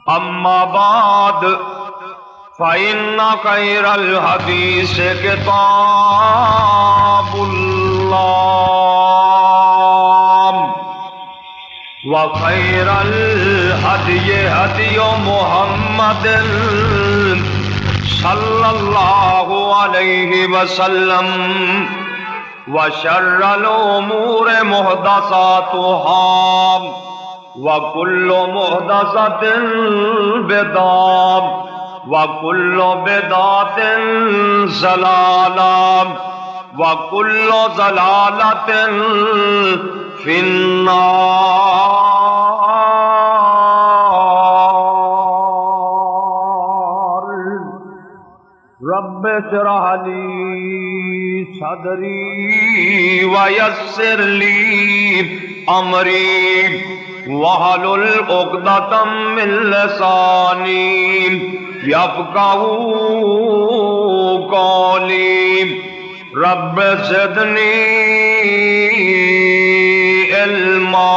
اما بعد فإن خير الحديث كتاب الله وخير الهدي هدي محمد صلى الله عليه وسلم وشر الأمور محدثاتها وكل محدثة بدعة وكل بدعة ضلالة وكل ضلالة في النار. رب اشرح لي صدري ويسر لي امری واحلل عقدۃ من لسانی یفقہوا قولی. رب زدنی علما.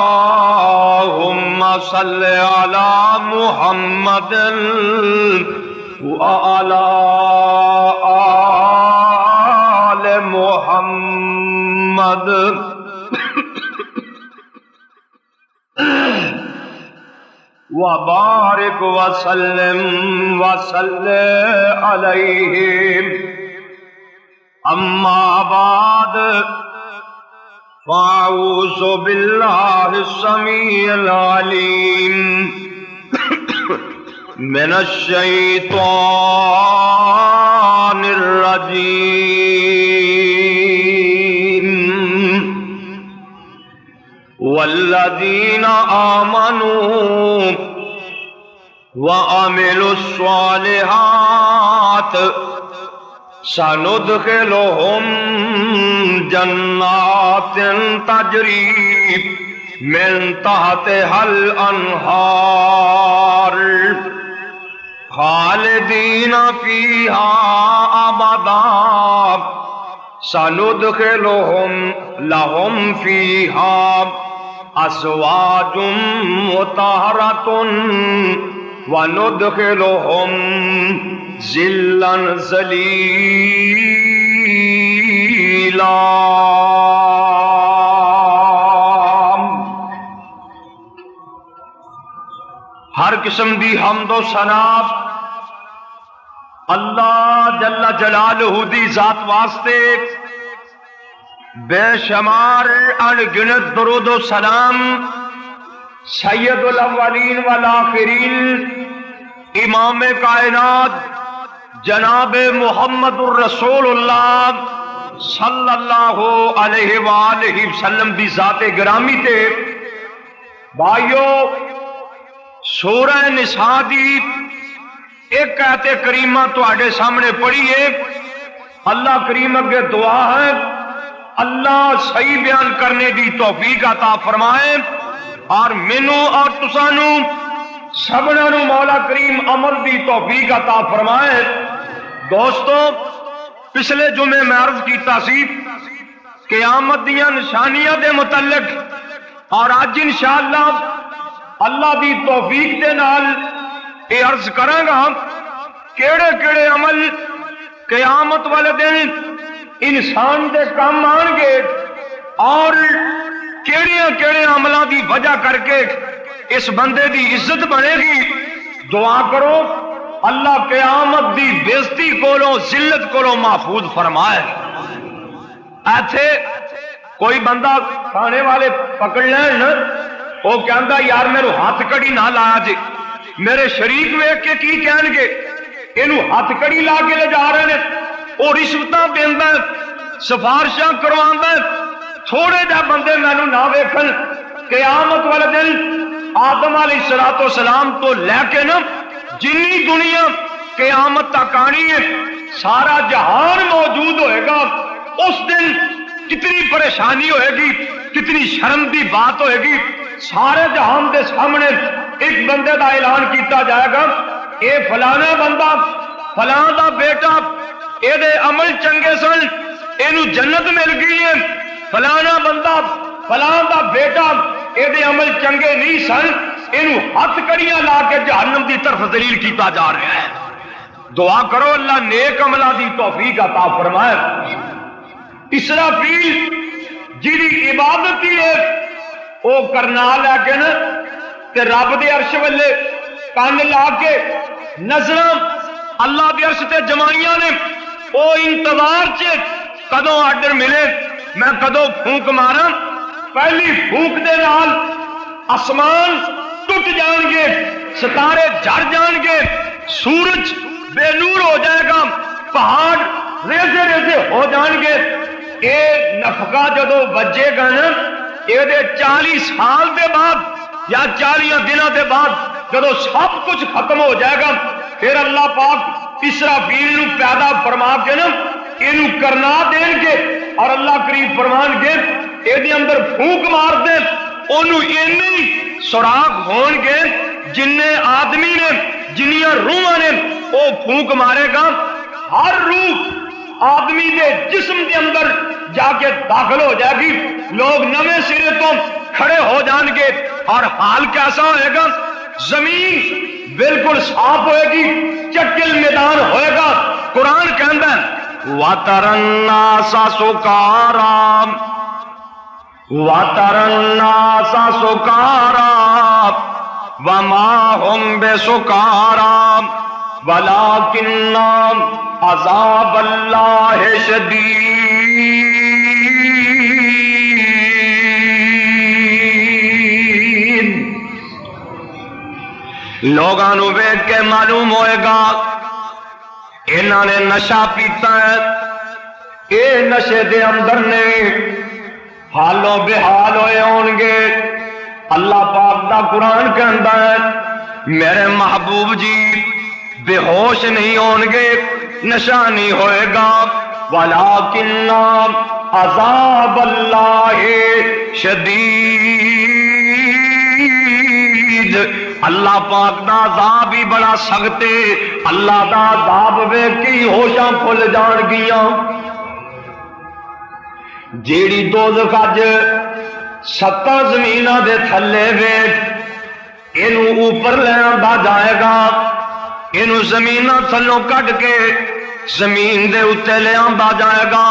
اللہم صل علی محمد وعلی آل محمد وبارک وسلم علیہ. اما بعد فاعوذ باللہ السمیع العلیم من الشیطان الرجیم. والذین آمنوا وعملوا الصالحات سندخلهم جنات تجری من تحتها الانہار خالدین فیہا ابدا سندخلهم لهم فیہا ازواج مطہرۃ وندخلهم ظلا ظلیلا. ہر قسم دی حمد و ثنا اللہ جل جلالہ دی ذات واسطے، بے شمار انگنت درود و سلام سید الاولین والآخرین امام کائنات جناب محمد الرسول اللہ صلی اللہ علیہ وآلہ وسلم دی ذات گرامی تے. بھائیو، سورہ نساء دی ایک آیت کریمہ تواڈے سامنے پڑھی ہے. اللہ کریم اگے دعا ہے اللہ صحیح بیان کرنے دی توفیق عطا فرمائے اور مینوں اور تسانوں سبنا نو مولا کریم عمل دی توفیق عطا فرمائے. دوستو، پچھلے جمعے میں عرض کیتا سی قیامت دیاں نشانیاں دے متعلق، اور آج انشاءاللہ اللہ دی توفیق دے نال اے عرض کراں گا کیڑے کیڑے عمل قیامت والے دن انسان دے کام آن گے اور کیڑیاں کیڑے عملاں دی وجہ کر کے اس بندے دی عزت بنے گی. دعا کرو اللہ قیامت دی بےزتی کولوں ذلت کولوں محفوظ فرمائے. ایتھے کوئی بندہ کھانے والے پکڑ لین، وہ کہندا یار میرے ہاتھ کڑی نہ لایا جے. میرے شریک ویکھ کے کی کہن گے اینو ہاتھ کڑی لا کے لے جا رہے نے. وہ رشوتاں دیندا، سفارشاں کرواندا. تھوڑے جہ بندے مینوں نہ ویکھن، قیامت والے دن آدم علیہ السلام تو لے کے نا جنی دنیا قیامت تک آنی ہے سارا جہان موجود ہوئے گا. اس دن کتنی پریشانی ہوئے گی، کتنی شرم دی بات ہوئے گی. سارے جہان دے سامنے ایک بندے دا اعلان کیتا جائے گا، اے فلانا بندہ فلاں دا بیٹا، اے دے عمل چنگے سن، اینو جنت مل گئی ہے. فلانا بندہ فلاں دا بیٹا یہ عمل چنگے نہیں سن، اینو ہاتھ کڑیاں لا کے جہنم دی طرف دلیل کیتا جا رہا ہے۔ دعا کرو اللہ نیک عملہ دی توفیق عطا فرمائے۔ اسرافیل جی عبادت ہی ہے وہ کرنا، لیکن تے رب دے عرش والے کان لا کے نظر اللہ دے عرش تے جمائیاں نے، او انتظار چ کدوں آرڈر ملے میں کدوں پھونک مارا۔ پہلی پھونک دے نال آسمان ٹوٹ جان گے، ستارے جھڑ جان گے، سورج بے نور ہو جائے گا، پہاڑ ریزے ریزے ہو جان گے۔ اے نفقہ جدو بجے گا نا، یہ 40 سال دے بعد یا 40 دنوں دے بعد جدو سب کچھ ختم ہو جائے گا، پھر اللہ پاک اسرافیل نو پیدا فرما کے نا اینو کرنا دیں گے، اور اللہ کریم فرمان گے یہ اندر پھونک مار دے، انہوں اینی سوراخ ہون گے جن آدمی نے جنیاں روحاں نے وہ پھونک مارے گا، ہر روح آدمی دے جسم کے اندر جا کے داخل ہو جائے گی، لوگ نویں سرے تو کھڑے ہو جان گے، اور حال کیسا ہوئے گا؟ زمین بالکل صاف ہوئے گی، چکل میدان ہوئے گا۔ قرآن کہندا ہے وَتَرَى النَّاسَ سُكَارَىٰ وَتَرَى النَّاسَ سُكَارَىٰ وَمَا هُمْ بِسُكَارَىٰ وَلَٰكِنَّ عَذَابَ اللَّهِ شَدِيدٌ۔ لوگاں نو ویکھ کے معلوم ہوئے گا انہاں نے نشہ پیتا ہے، اے نشے دے اندر نے حالوں بے حال ہوئے ہون گے۔ اللہ پاک دا قرآن کہندا ہے میرے محبوب جی بے ہوش نہیں ہون گے، نشہ نہیں ہوئے گا، وَلَٰكِنَّ عَذَابَ اللَّهِ شَدِيدٌ۔ اللہ پاک دا عذاب ہی بڑا سخت ہے، اللہ دا عذاب ویکھ کے ہوشاں کھل جان گیاں۔ جیڑی دوزخ اج 7 زمیناں دے تھلے ویکھ اینو اوپر لے آندا جائے گا، اینو زمیناں تھلوں کٹ کے زمین دے اتے لے آندا جائے گا۔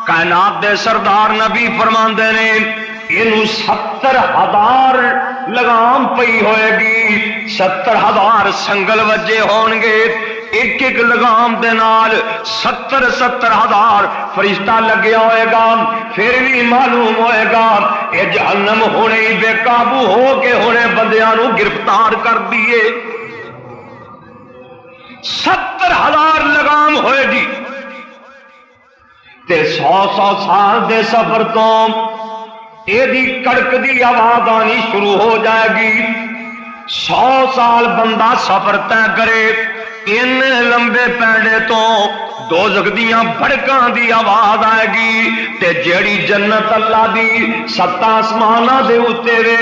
کائنات دے سردار نبی فرماندے نے اینو 70,000 لگام پئی ہوئے گی، 70,000 سنگل وجے ہون گے، ایک ایک لگام دے نال 70,000 فرشتہ لگیا ہوئے گا۔ پھر بھی معلوم ہوئے گا اے جہنم ہونے ہی بے قابو ہو کے ہونے بندیاں نو گرفتار کر دیے۔ 70,000 لگام ہوئے گی تے 100 سال دے سفر تو ایدی کڑک دی آواز آنی شروع ہو جائے گی۔ 100 سال بندہ سفر طے کرے، ان لمبے پیڑے تو دوزخ دیاں بھڑکاں دی آواز آئے گی، تے جیڑی جنت اللہ دی 7 آسماناں دے اتے وے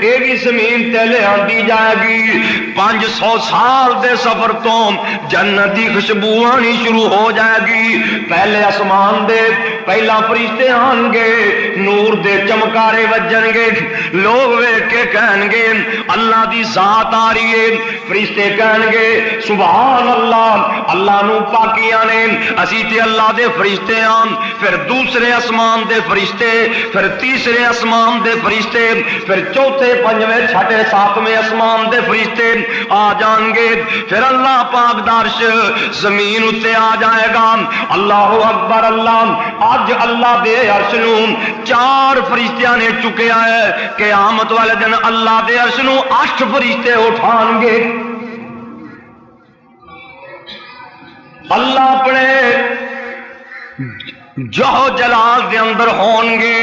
اے بھی زمین تے لے آندی جائے گی۔ 500 سال دے سفر تو جنت دی خوشبو آنی شروع ہو جائے گی۔ پہلے آسمان دے پہلا فرشتے آن گے، نور دے چمکارے وجن گے، لوگ ویکھ کے کہن گے اللہ دی ذات آ رہی ہے، فرشتے کہن گے سبحان اللہ، اللہ نو پاکیاں نے، اسی تے اللہ دے فرشتے آن۔ پھر دوسرے آسمان دے فرشتے، پھر تیسرے آسمان دے فرشتے، پھر چوتھے، پنجویں، چھٹے، ساتویں آسمان دے فرشتے آ جان گے۔ پھر اللہ پاک دا عرش زمین اتے آ جائے گا۔ اللہ اکبر، اللہ اج اللہ دے عرش نو 4 فرشتیاں نے چکیا ہے، قیامت والے دن اللہ دے عرش نو 8 فرشتے اٹھان گے۔ اللہ اپنے جہو جلال دے اندر ہون گے،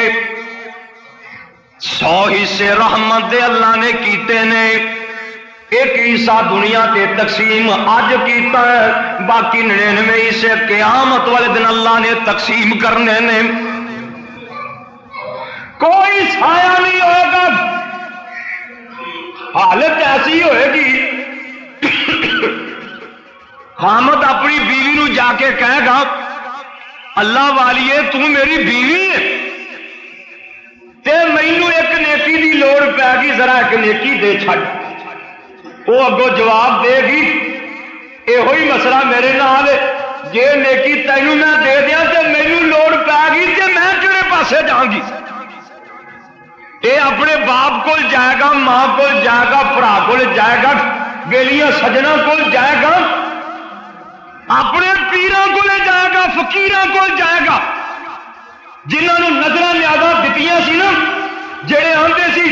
100 حصے رحمت دے اللہ نے کیتے نے، ایک حصہ دنیا تے تقسیم اج کیتا ہے، باقی 99 حصے قیامت والے دن اللہ نے تقسیم کرنے نے۔ کوئی سایہ نہیں ہوئے گا، حالت ایسی ہوئے گی حامد اپنی بیوی نو جا کے کہے گا اللہ والیے تو میری بیوی ہے تے مینوں پے گی ذرا ایک نیکی دے چھڈ، وہ اگوں جواب دے گی یہ مسئلہ میرے نال ہے، جے نیکی تینوں میں دے دیا تو میری لوڑ پے گی تے میں کہڑے پاسے جاؤں گی؟ یہ اپنے باپ کو جائے گا، ماں کو جائے گا، بھرا کو جائے گا، بیلیاں سجنا کو جائے گا، اپنے پیران کو جائے گا، فقیراں کو جائے گا، جنہوں نے نظر نیازاں دتیاں سی نا، جڑے آتے سی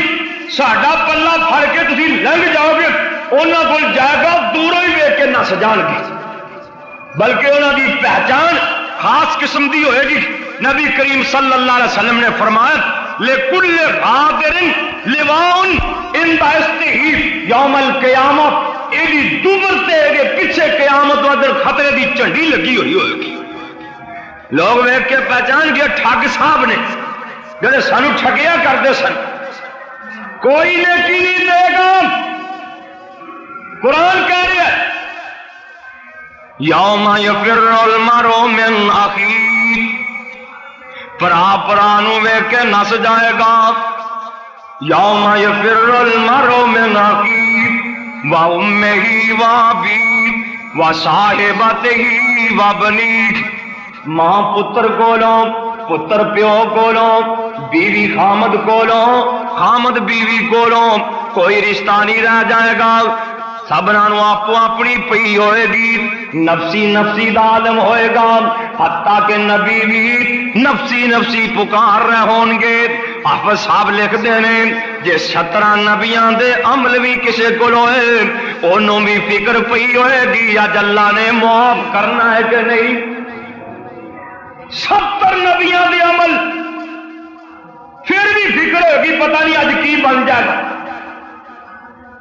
ساڈا پلہ پھڑ کے تسی لنگ جاؤ گے، انہوں کو جائے گا، دوروں ہی ویکھ کے نس جان گے، بلکہ انہوں کی پہچان خاص قسم دی ہوئے گی۔ نبی کریم صلی اللہ علیہ وسلم نے فرمایا لِكُلِّ غَادِرٍ لِوَاءٌ عِنْدَ اسْتِهِ یوم القیامت، یہ دوبر تے پیچھے قیامت والے خطرے دی جھنڈی لگی ہوئی ہوئے گی۔ لوگ ویکھ کے پہچان گیا ٹھگ صاحب نے جڑے سانو ٹھگیا کرتے سن، کوئی نیکی نہیں دے گا۔ قرآن کہہ رہا ہے یوم یفر المرء من اخیہ، پرا نو ویکھ کے نس جائے گا۔ یوم یفر المرء من اخیہ و امہ و ابیہ و صاحبتہ و بنیہ، ماں پتر کولوں، پتر پیو کولوں، بیوی خامد کولوں، خامد بیوی کولوں، کوئی رشتہ نہیں رہ جائے گا، سبنانو آپ اپنی پئی ہوئے گی، نفسی نفسی دا عالم ہوئے گا، حتیٰ کہ نبی بھی نفسی نفسی پکار رہے ہون گے۔ آپ صاحب لکھ دینے جے 17 نبیاں دے عمل بھی کسے کو ہوئے انہوں بھی فکر پئی ہوئے گی آج اللہ نے معاف کرنا ہے کہ نہیں۔ 70 نبیاں دے عمل پھر بھی فکر ہوگی پتہ نہیں آج کی بن جائے گا،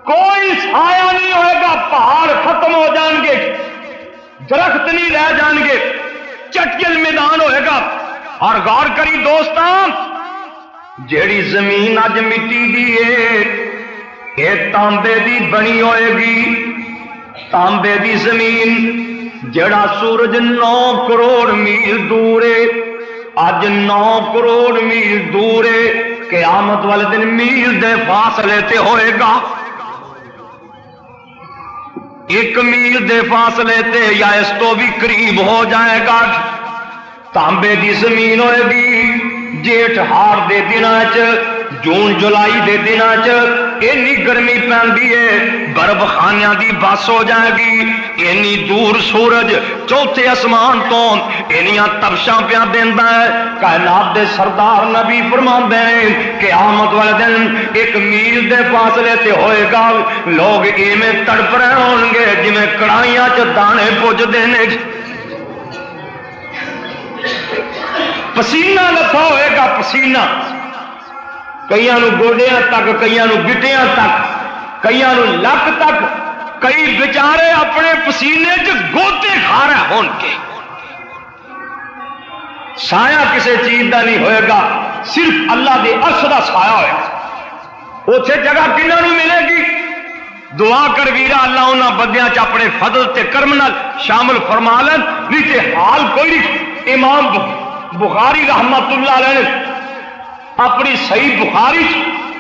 کوئی سایہ نہیں ہوئے گا، پہاڑ ختم ہو جان گے، درخت نہیں رہ جان گے، چٹکل میدان ہوئے گا۔ اور غور کری دوستاں، جیڑی زمین اج مٹی دی ہے یہ تانبے دی بنی ہوئے گی، تانبے دی زمین جڑا سورج 9 کروڑ میل دور ہے، اج 9 کروڑ میل دور ہے، قیامت والے دن میل دے فاصلے تے ہوئے گا، 1 میل دے فاصلے تے یا اس تو بھی قریب ہو جائے گا۔ تانبے دی زمین ہوئے گی، جیٹھ ہاڑ دے دناں چ، جون جولائی دے دناں چ اینی گرمی پیندی ہے، برف خانیاں دی بس ہو جائے گی، اینی دور سورج چوتھے اسمان تو اینیاں تبشاں پیا دیندا ہے۔ کائنات دے سردار نبی فرماندے ہیں قیامت والے دن 1 میل دے فاصلے تے ہوئے گا، لوگ ایویں تڑپ رہے ہون گے جویں کڑائیاں چ دانے پجدے نے، پسینہ لتھا ہوئے گا، پسینہ کئیاں نو گوڈیاں تک، کئیاں نو گٹیاں تک، کئیاں نو لک تک، کئی بیچارے اپنے پسینے چ گوتے کھا رہے ہون کے، سایہ کسی چیز دا نہیں ہوئے گا، صرف اللہ دے عرش دا سایہ ہوئے گا۔ اوتھے جگہ کنہاں نو ملے گی؟ دعا کر ویرا اللہ انہاں بندیاں چ اپنے فضل تے کرم نال شامل فرما لین، نہیں تے حال کوئی نہیں۔ امام بخاری رحمت اللہ علیہ نے اپنی صحیح بخاری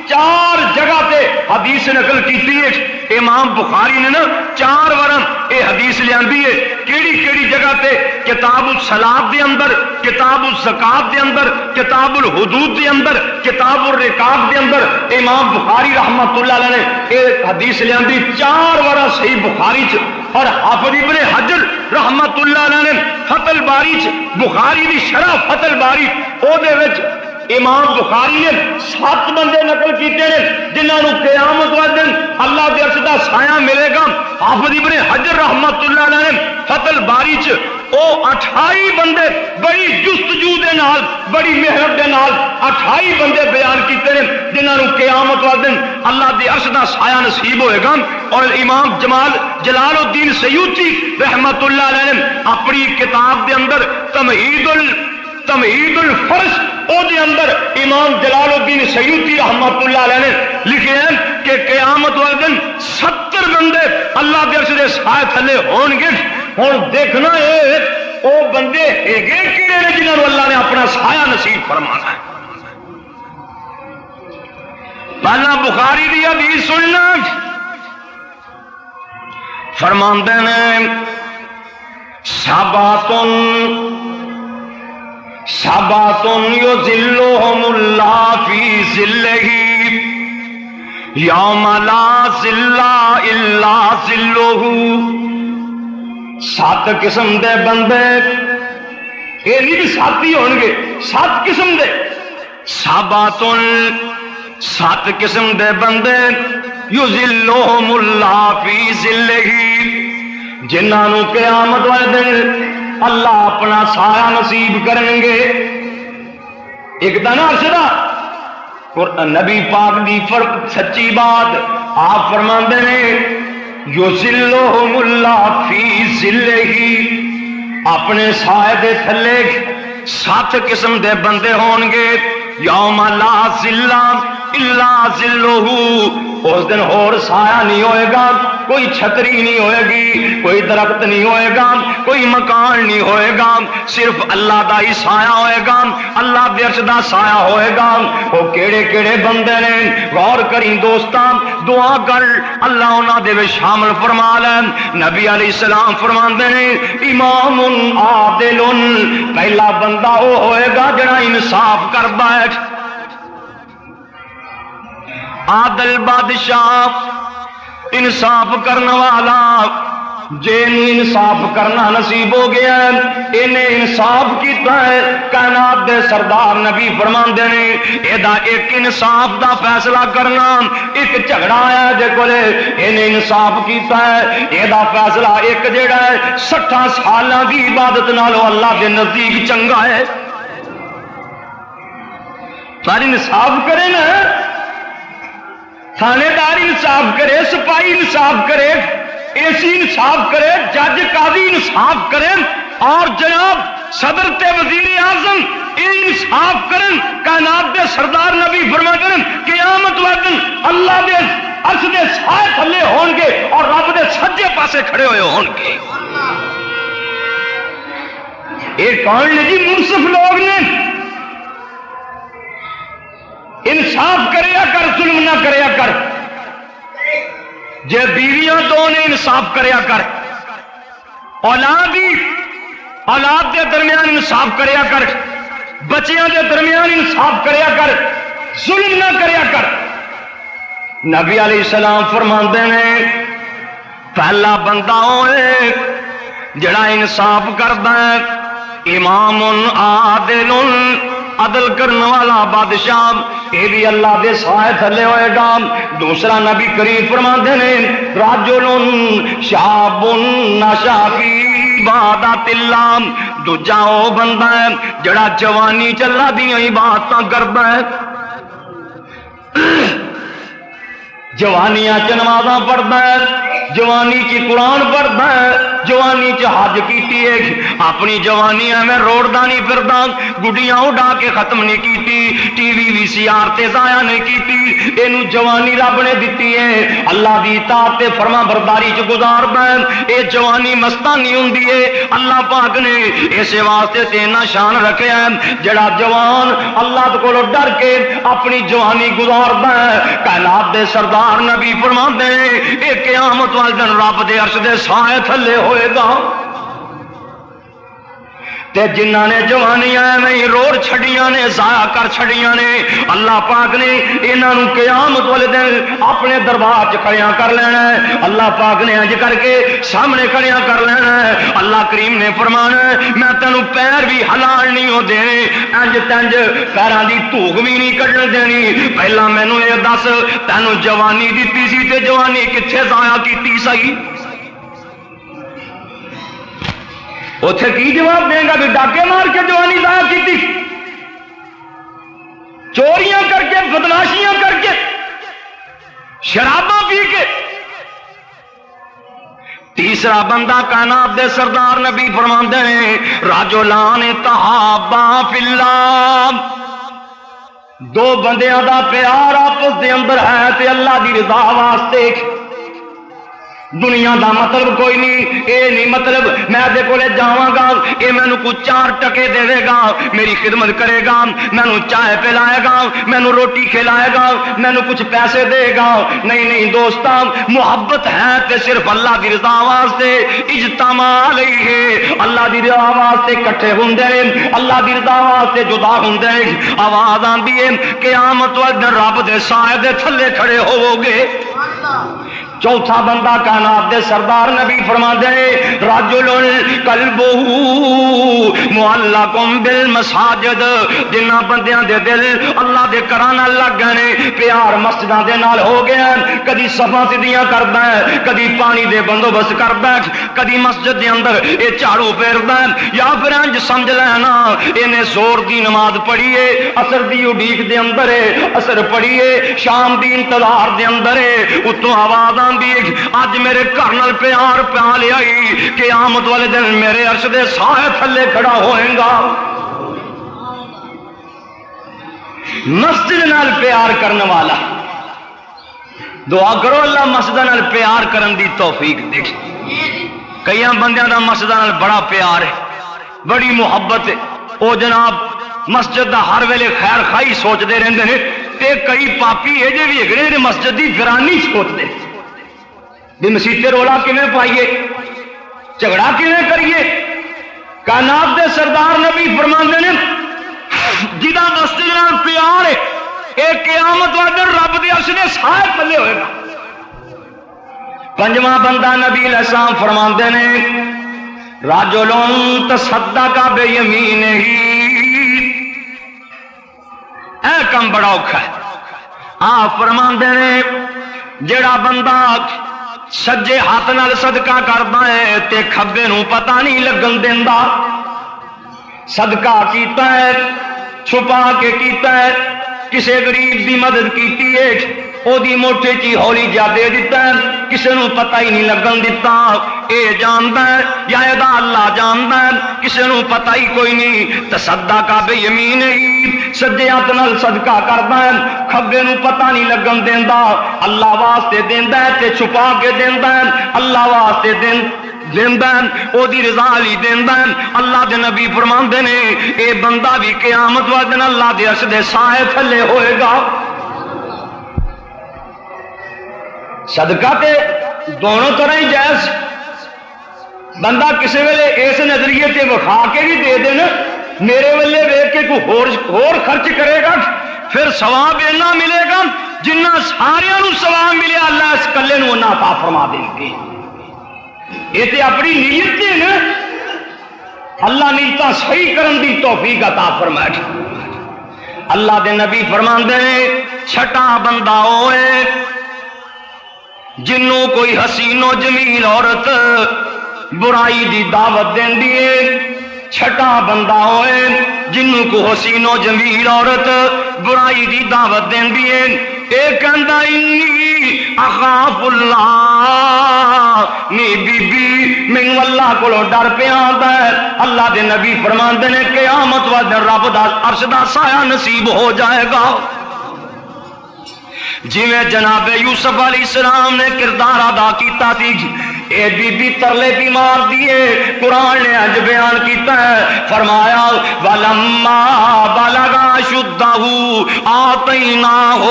4 جگہ تے حدیث نقل کیتی ہے۔ امام بخاری نے نا 4 ورم یہ حدیث لیاندی ہے، کیڑی کیڑی جگہ تے؟ کتاب الصلاۃ دے اندر، کتاب الزکات دے اندر، کتاب الحدود دے اندر، کتاب الرقاق دے اندر امام بخاری رحمت اللہ علیہ نے یہ حدیث لیاندی 4 ورم صحیح بخاری چ۔ اور حافظ ابن حجر رحمت اللہ علیہ نے فتح الباری چ بخاری دی شرح فتح الباری او دے وچ امام بخاری نے 7 بندے نقل کیتے ہیں جنہاں نو قیامت والے دن اللہ دے عرش دا سایہ ملے گا۔ حافظ ابن حجر رحمت اللہ علیہ نے فتح الباری چ او 28 بندے بڑی جستجو دے نال، بڑی محنت دے نال 28 بندے بیان کیتے ہیں جنہاں نو قیامت والے دن اللہ دے عرش دا سایہ نصیب ہوئے گا۔ اور امام جلال الدین سیوطی رحمت اللہ علیہ نے اپنی کتاب دے اندر تمہید الفرش او دے اندر امام جلال الدین سیوطی رحمت اللہ علیہ نے لکھے ہیں کہ قیامت والے دن 70 بندے اللہ دے عرش دے سایہ تھلے ہون گے۔ ہن دیکھنا ہے او بندے ہیگے کیڑے نے جنہاں نو اللہ نے اپنا سایہ نصیب فرمانا ہے۔ پہلا بخاری دی حدیث سننا، فرماندے نے سباتن یذلھم اللہ فی ظلہ یوم لا ظل الا ظلہ۔ 7 قسم دے بندے، یہ نہیں بھی 7 ہی ہون گے، 7 قسم دے، سباتن 7 قسم دے بندے، یذلھم اللہ فی ظلہ، جنہاں نو قیامت والے دن اللہ اپنا سایہ نصیب کریں گے۔ ایک دن عرشدہ نبی پاک دی فرق سچی بات، آپ فرماندے نے یذلھم اللہ فی ظلہ، اپنے سائے دے تھلے 7 قسم دے بندے ہون گے، یوم لا ظل الا ظلہ، اس دن اور سایہ نہیں ہوئے گا، کوئی چھتری نہیں ہوئے گی، کوئی درخت نہیں ہوئے گا، کوئی مکان نہیں ہوئے گا، صرف اللہ دا ہی سایہ ہوئے گا، اللہ دے عرش دا سایہ ہوئے گا۔ وہ کیڑے کیڑے بندے نے غور کریں دوستاں، دعا کر اللہ انہاں دے وچ شامل فرما لے۔ نبی علیہ السلام فرماندے نے امام عادل، پہلا بندہ وہ ہوئے گا جڑا انصاف کر بیٹھ، عادل بادشاہ، انصاف کرنے والا، جن انصاف کرنا نصیب ہو گیا ہے، انہیں انصاف کیتا ہے۔ کائنات دے سردار نبی فرماندے نے ایدا ایک انصاف دا فیصلہ کرنا، ایک جھگڑا ہے جے کولے انہیں انصاف کیتا ہے، ایدا فیصلہ ایک جیڑا ہے 60 سالاں دی عبادت نالوں اللہ دے نزدیک چنگا ہے۔ ساری انصاف کرے نا، تھانے دار انصاف کرے، سپاہی انصاف کرے، اے سی انصاف کرے، جج قاضی انصاف کرے، اور جناب صدر تے وزیر اعظم یہ انصاف کرن۔ کائنات دے سردار نبی فرماتے ہیں قیامت والے دن اللہ دے عرش دے سائے تھلے ہون گے اور رب دے سجے پاسے کھڑے ہوئے ہون گے۔ یہ کون نے جی؟ منصف لوگ نے۔ انصاف کریا کر، ظلم نہ کریا کر، جے بیویاں دو نے انصاف کریا کر، اولاد دے درمیان انصاف کریا کر، بچیاں دے درمیان انصاف کریا کر، ظلم نہ کریا کر۔ نبی علیہ السلام فرماندے نے پہلا بندہ ہوئے جڑا انصاف کردا ہے، امام عادل، عدل کرنے والا بادشاہ، یہ بھی اللہ دے سائے تھلے ہوئے گا۔ دوسرا نبی کریم فرماندے نے رجل شاب نشا فی عبادت اللہ، دوجا او بندہ ہے جڑا جوانی چلا دیاں عبادتاں کردا ہے، جوانیاں چ نمازاں پڑھدا ہے، جوانی چ قرآن پڑھدا ہے، جوانی چ حج کیتی ہے، اپنی جوانی میں روڑدا نہیں پھردا، گڈیاں اڈا کے ختم نہیں کیتی، ٹی وی وی سی آر تے ضائع نہیں کیتی، اینو جوانی رب نے دتی ہے، اللہ دی اطاعت تے فرما برداری چ گزاردا ہے۔ اے جوانی مستانی ہوندی ہے، اللہ پاک نے اس واسطے تے نہ شان رکھیا ہے جڑا جوان اللہ کولوں ڈر کے اپنی جوانی گزاردا ہے۔ کائنات دے سردار نبی فرماندے ہیں اے قیامت والے دن رب دے عرش دے سائے تھلے ہوئے گا۔ تے جنہاں نے جوانیاں میں روڑ چھڑیاں نے، ضائع کر چھڑیاں نے، اللہ پاک نے انہاں نوں قیامت والے دن اپنے دربار چ کھڑیاں کر لینا ہے۔ اللہ پاک نے انج کر کے سامنے کھڑیاں کر لینا ہے۔ اللہ کریم نے فرمانا ہے میں تینوں پیر بھی ہلان نہیں ہو دینے، انج تنج پیراں دی دھوک بھی نہیں کڈن دینی۔ پہلا مینوں یہ دس تینوں جوانی دتی سی تے جوانی کتھے ضائع کیتی سی؟ اتنے کی جواب دیں گا بھی ڈاکے مار کے جوانی ضائع کی، چوریاں کر کے، بدماشیاں کر کے، شراباں پی کے۔ تیسرا بندہ کائنات دے سردار نبی فرماندے ہیں رجلان تحابا فی اللہ، دو بندیاں دا پیار آپس دے اندر ہے تے اللہ دی رضا واسطے، دنیا دا مطلب کوئی نہیں، اے نہیں مطلب میں دے کولے جاواں گا اے مینوں کو 4 ٹکے دے گا، میری خدمت کرے گا، مینوں چائے پلائے گا، مینوں روٹی کھلائے گا، مینوں کچھ پیسے دے گا۔ نہیں نہیں دوستاں، محبت ہے تے صرف اللہ دی رضا واسطے، اجتماع علیہ، اللہ دی رضا واسطے کٹھے ہوندے نے، اللہ دی رضا واسطے جدا ہوندے نے۔ آواز آندی ہے قیامت والے دن رب دے سائے دے تھلے کھڑے ہوو گے۔ چوتھا بندہ کائنات دے سردار نبی فرماندے ہیں رجل قلبہ معلق بالمساجد، جنہاں بندیاں دے دل اللہ دے گھراں نال لگ گئے نے، پیار مسجداں دے نال ہو گیا، کدی صفاں سیدھیاں کردا ہے، کدی پانی دے بندوبست کردا ہے، کدی مسجد دے اندر اے جھاڑو پھیردا ہے، یا پھر انج سمجھ لینا اینے زور دی نماز پڑھی ہے، عصر دی اڈیک دے اندر ہے، عصر پڑھی ہے، شام دی انتظار دے اندر ہے، اتوں آواز اج میرے گھر نال پیار پا لیا، قیامت والے دن میرے عرش دے سائے تھلے کھڑا ہوئے گا۔ مسجد نال پیار کرنے والا، دعا کرو اللہ مسجد نال پیار کرن دی توفیق دے۔ کئی بندیاں دا مسجد نال بڑا پیار ہے، بڑی محبت ہے، او جناب مسجد دا ہر ویلے خیر خائی سوچتے رہندے نے، تے کئی پاپی یہ جے بھی اگڑے نے مسجد دی ویرانی سوچتے بھی مسیتے رولا کیویں پائیے، جھگڑا کیویں کریے۔ کائنات دے سردار نبی فرماندے نے جدا مسجد نال پیار ہے اے قیامت والے دن رب دے عرش دے سائے تھلے ہوئے گا۔ پنجواں بندہ نبی علیہ السلام فرماندے نے رجل تصدق بیمینہ، اے کم بڑا اوکھا ہے۔ آپ فرماندے نے جڑا بندہ سجے ہاتھ نال صدقہ کردا ہے تے کھبے نو پتہ نہیں لگن دیندا، صدقہ کیتا ہے چھپا کے کیتا ہے، کسے غریب دی مدد کیتی ہے او دی موٹے چی ہولی جا دے دیتا ہے، کسے نو پتہ ہی نہیں لگن دیتا، اے جاندا ہے یا اے دا اللہ جاندا ہے، کسے نو پتہ ہی کوئی نہیں۔ تصدق بیمینہ، سجے ہاتھ نال صدقہ کردا ہے، کھبے نو پتہ نہیں لگن دیندا، اللہ واسطے دیندا ہے تے چھپا کے دیندا ہے، اللہ واسطے دیندا ہے، او دی رضا لئی دیندا ہے۔ اللہ دے نبی فرماندے نے اے بندہ بھی قیامت والے دن اللہ دے عرش دے سائے تھلے ہوئے گا۔ صدقہ تے دونوں طرح ہی جائز، بندہ کسی ویلے اس نظریے تے وکھا کے بھی دے دینا، میرے ویلے ویکھ کے کوئی ہور خرچ کرے گا پھر ثواب اتنا ملے گا جنہ سارے نو ثواب ملے اللہ اس کلے نو نہ عطا فرما دیں گے۔ یہ تے اپنی نیت ہے نا، اللہ نیتاں صحیح کرن دی توفیق عطا فرمائے۔ اللہ دے نبی فرماندے نے چھٹا بندہ ہوئے جنوں کوئی حسین و جمیل عورت برائی دی دعوت دین دیے، چھٹا بندہ ہوئے جنوں کو حسین و جمیل عورت برائی دی دعوت دین دیے، ایک کہندا انی اخاف اللہ، نی بی بی میں اللہ کو ڈر پہ آندا ہے۔ اللہ دے نبی فرماندے نے قیامت والے دن رب دا عرش دا سایہ نصیب ہو جائے گا۔ جویں جناب یوسف علیہ السلام نے کردار ادا کیتا تھی، اے بی بی ترلے بھی مار دیے، قرآن نے اج بیان کیتا ہے، فرمایا وَلَمَّا بَلَغَ أَشُدَّهُ آتَيْنَاهُ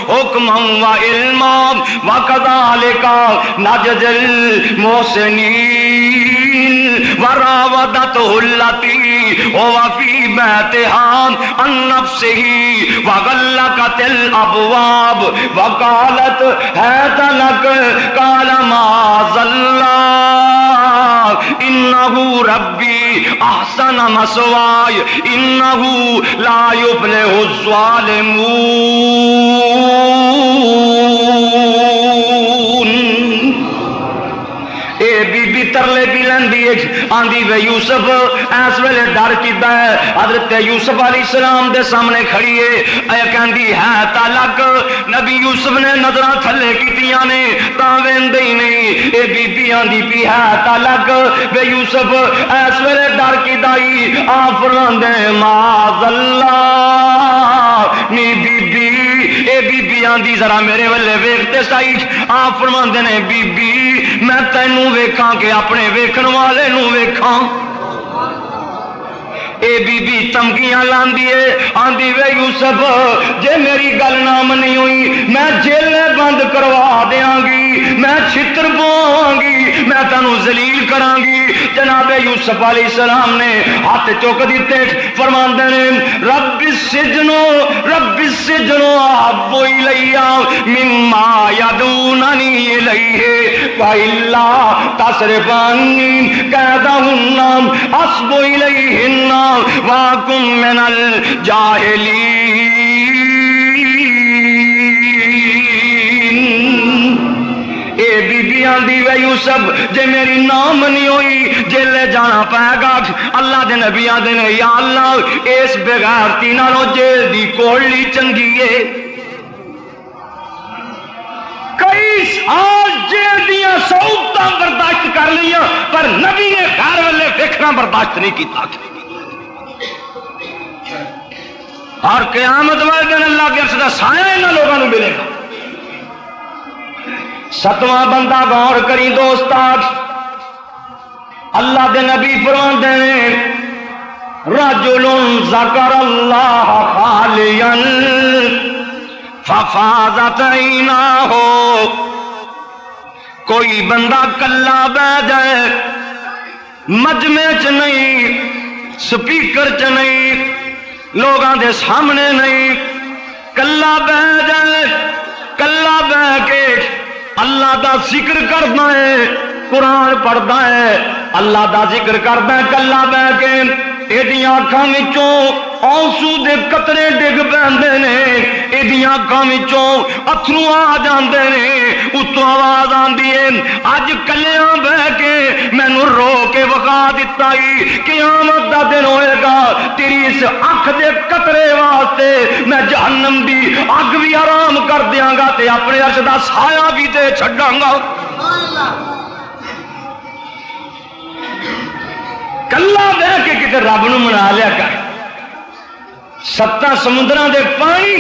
حُكْمًا وَعِلْمًا وَكَذَلِكَ نَجْزِي الْمُحْسِنِينَ وَرَاوَدَتْهُ الَّتِي هُوَ فِي بَيْتِهَا عَن نَفْسِهِ وَغَلَّقَتِ الْأَبْوَابَ وَقَالَتْ هَيْتَ لَكَ قَالَ مَعَاذَ اللَّهِ إِنَّهُ رَبِّي أَحْسَنَ مَثْوَايَ إِنَّهُ لَا يُفْلِحُ الظَّالِمُونَ۔ اے بی بی ترلے بھی لیندی آندی وے یوسف اس ویلے ڈر کیتا ہے، حضرت یوسف علیہ السلام دے سامنے کھڑی ہے، اے کہندی ہے تلک، نبی یوسف نے نظراں تھلے کیتیاں نے تاں ویندے ہی نہیں، اے بی بی آندی پی ہے تلک، وے یوسف اس ویلے ڈر کیتا ہی آپ فرماندے معاذ اللہ، نی بی بی، اے بی بی آندی ذرا میرے ولے ویکھتے سائی، آپ فرماندے نے بی بی میں تینوں ویکھاں کہ اپنے ویکھن والے نوں ویکھاں۔ اے بی بی تمکیاں لاندی ہے، آندی وے یوسف جے میری گل نہ منی ہوئی میں جیلیں بند کروا دیاں گی، میں چھتر پواں گی، میں تینوں ذلیل کراں گی۔ جناب یوسف علیہ السلام نے ہاتھ چک دیتے، فرماندے نے رب السجن احب الی مما یدعوننی الیہ والا تصرف عنی کیدہن اصب الیہن واکن من الجاہلین۔ اے بی بی آندی وے یوسف جے میری نہ منی ہوئی جیلے جانا پائے گا۔ اللہ دے نبی آندے نے یا اللہ اس بغیرتی نالوں جیل دی کوڑلی چنگی ہے۔ کئی سال جیل دیاں سعودتاں برداشت کر لیاں پر نبی نے غیر والے دیکھنا برداشت نہیں کیتا۔ اور قیامت والے دن اللہ کے عرش دا سایہ انہاں لوگوں کو ملے گا۔ ستواں بندہ غور کری دوستاں، اللہ دے نبی فرماندے نے رجل ذکر اللہ خالیا ففاضت عیناہ، کوئی بندہ کلا بہ جائے مجمع چ نہیں، سپیکر چ نہیں، لوگاں دے سامنے نہیں، کلا بہ جائے، کلا بہ کے اللہ دا ذکر کرنا ہے، قرآن پڑھتا ہے، اللہ دا ذکر کرتا ہے کلا بہ کے، ایدیاں اکھاں وچوں آنسو دے قطرے ڈگ پیندے نے، ایدیاں اکھاں وچوں اتھرو آ جاندے نے، اتوں آواز آندی ہے اج کلیاں بہ کے مینوں رو کے وکھا دتا ہی قیامت دا دن ہوئے گا، تیری اس اکھ دے قطرے واسطے میں جہنم دی اگ بھی آرام کر دیاں گا تے اپنے عرش دا سایہ بھی دے چھڈاں گا۔ کلا بہ کے کتے رب نو منا لیا کر، ستاں سمندراں دے پانی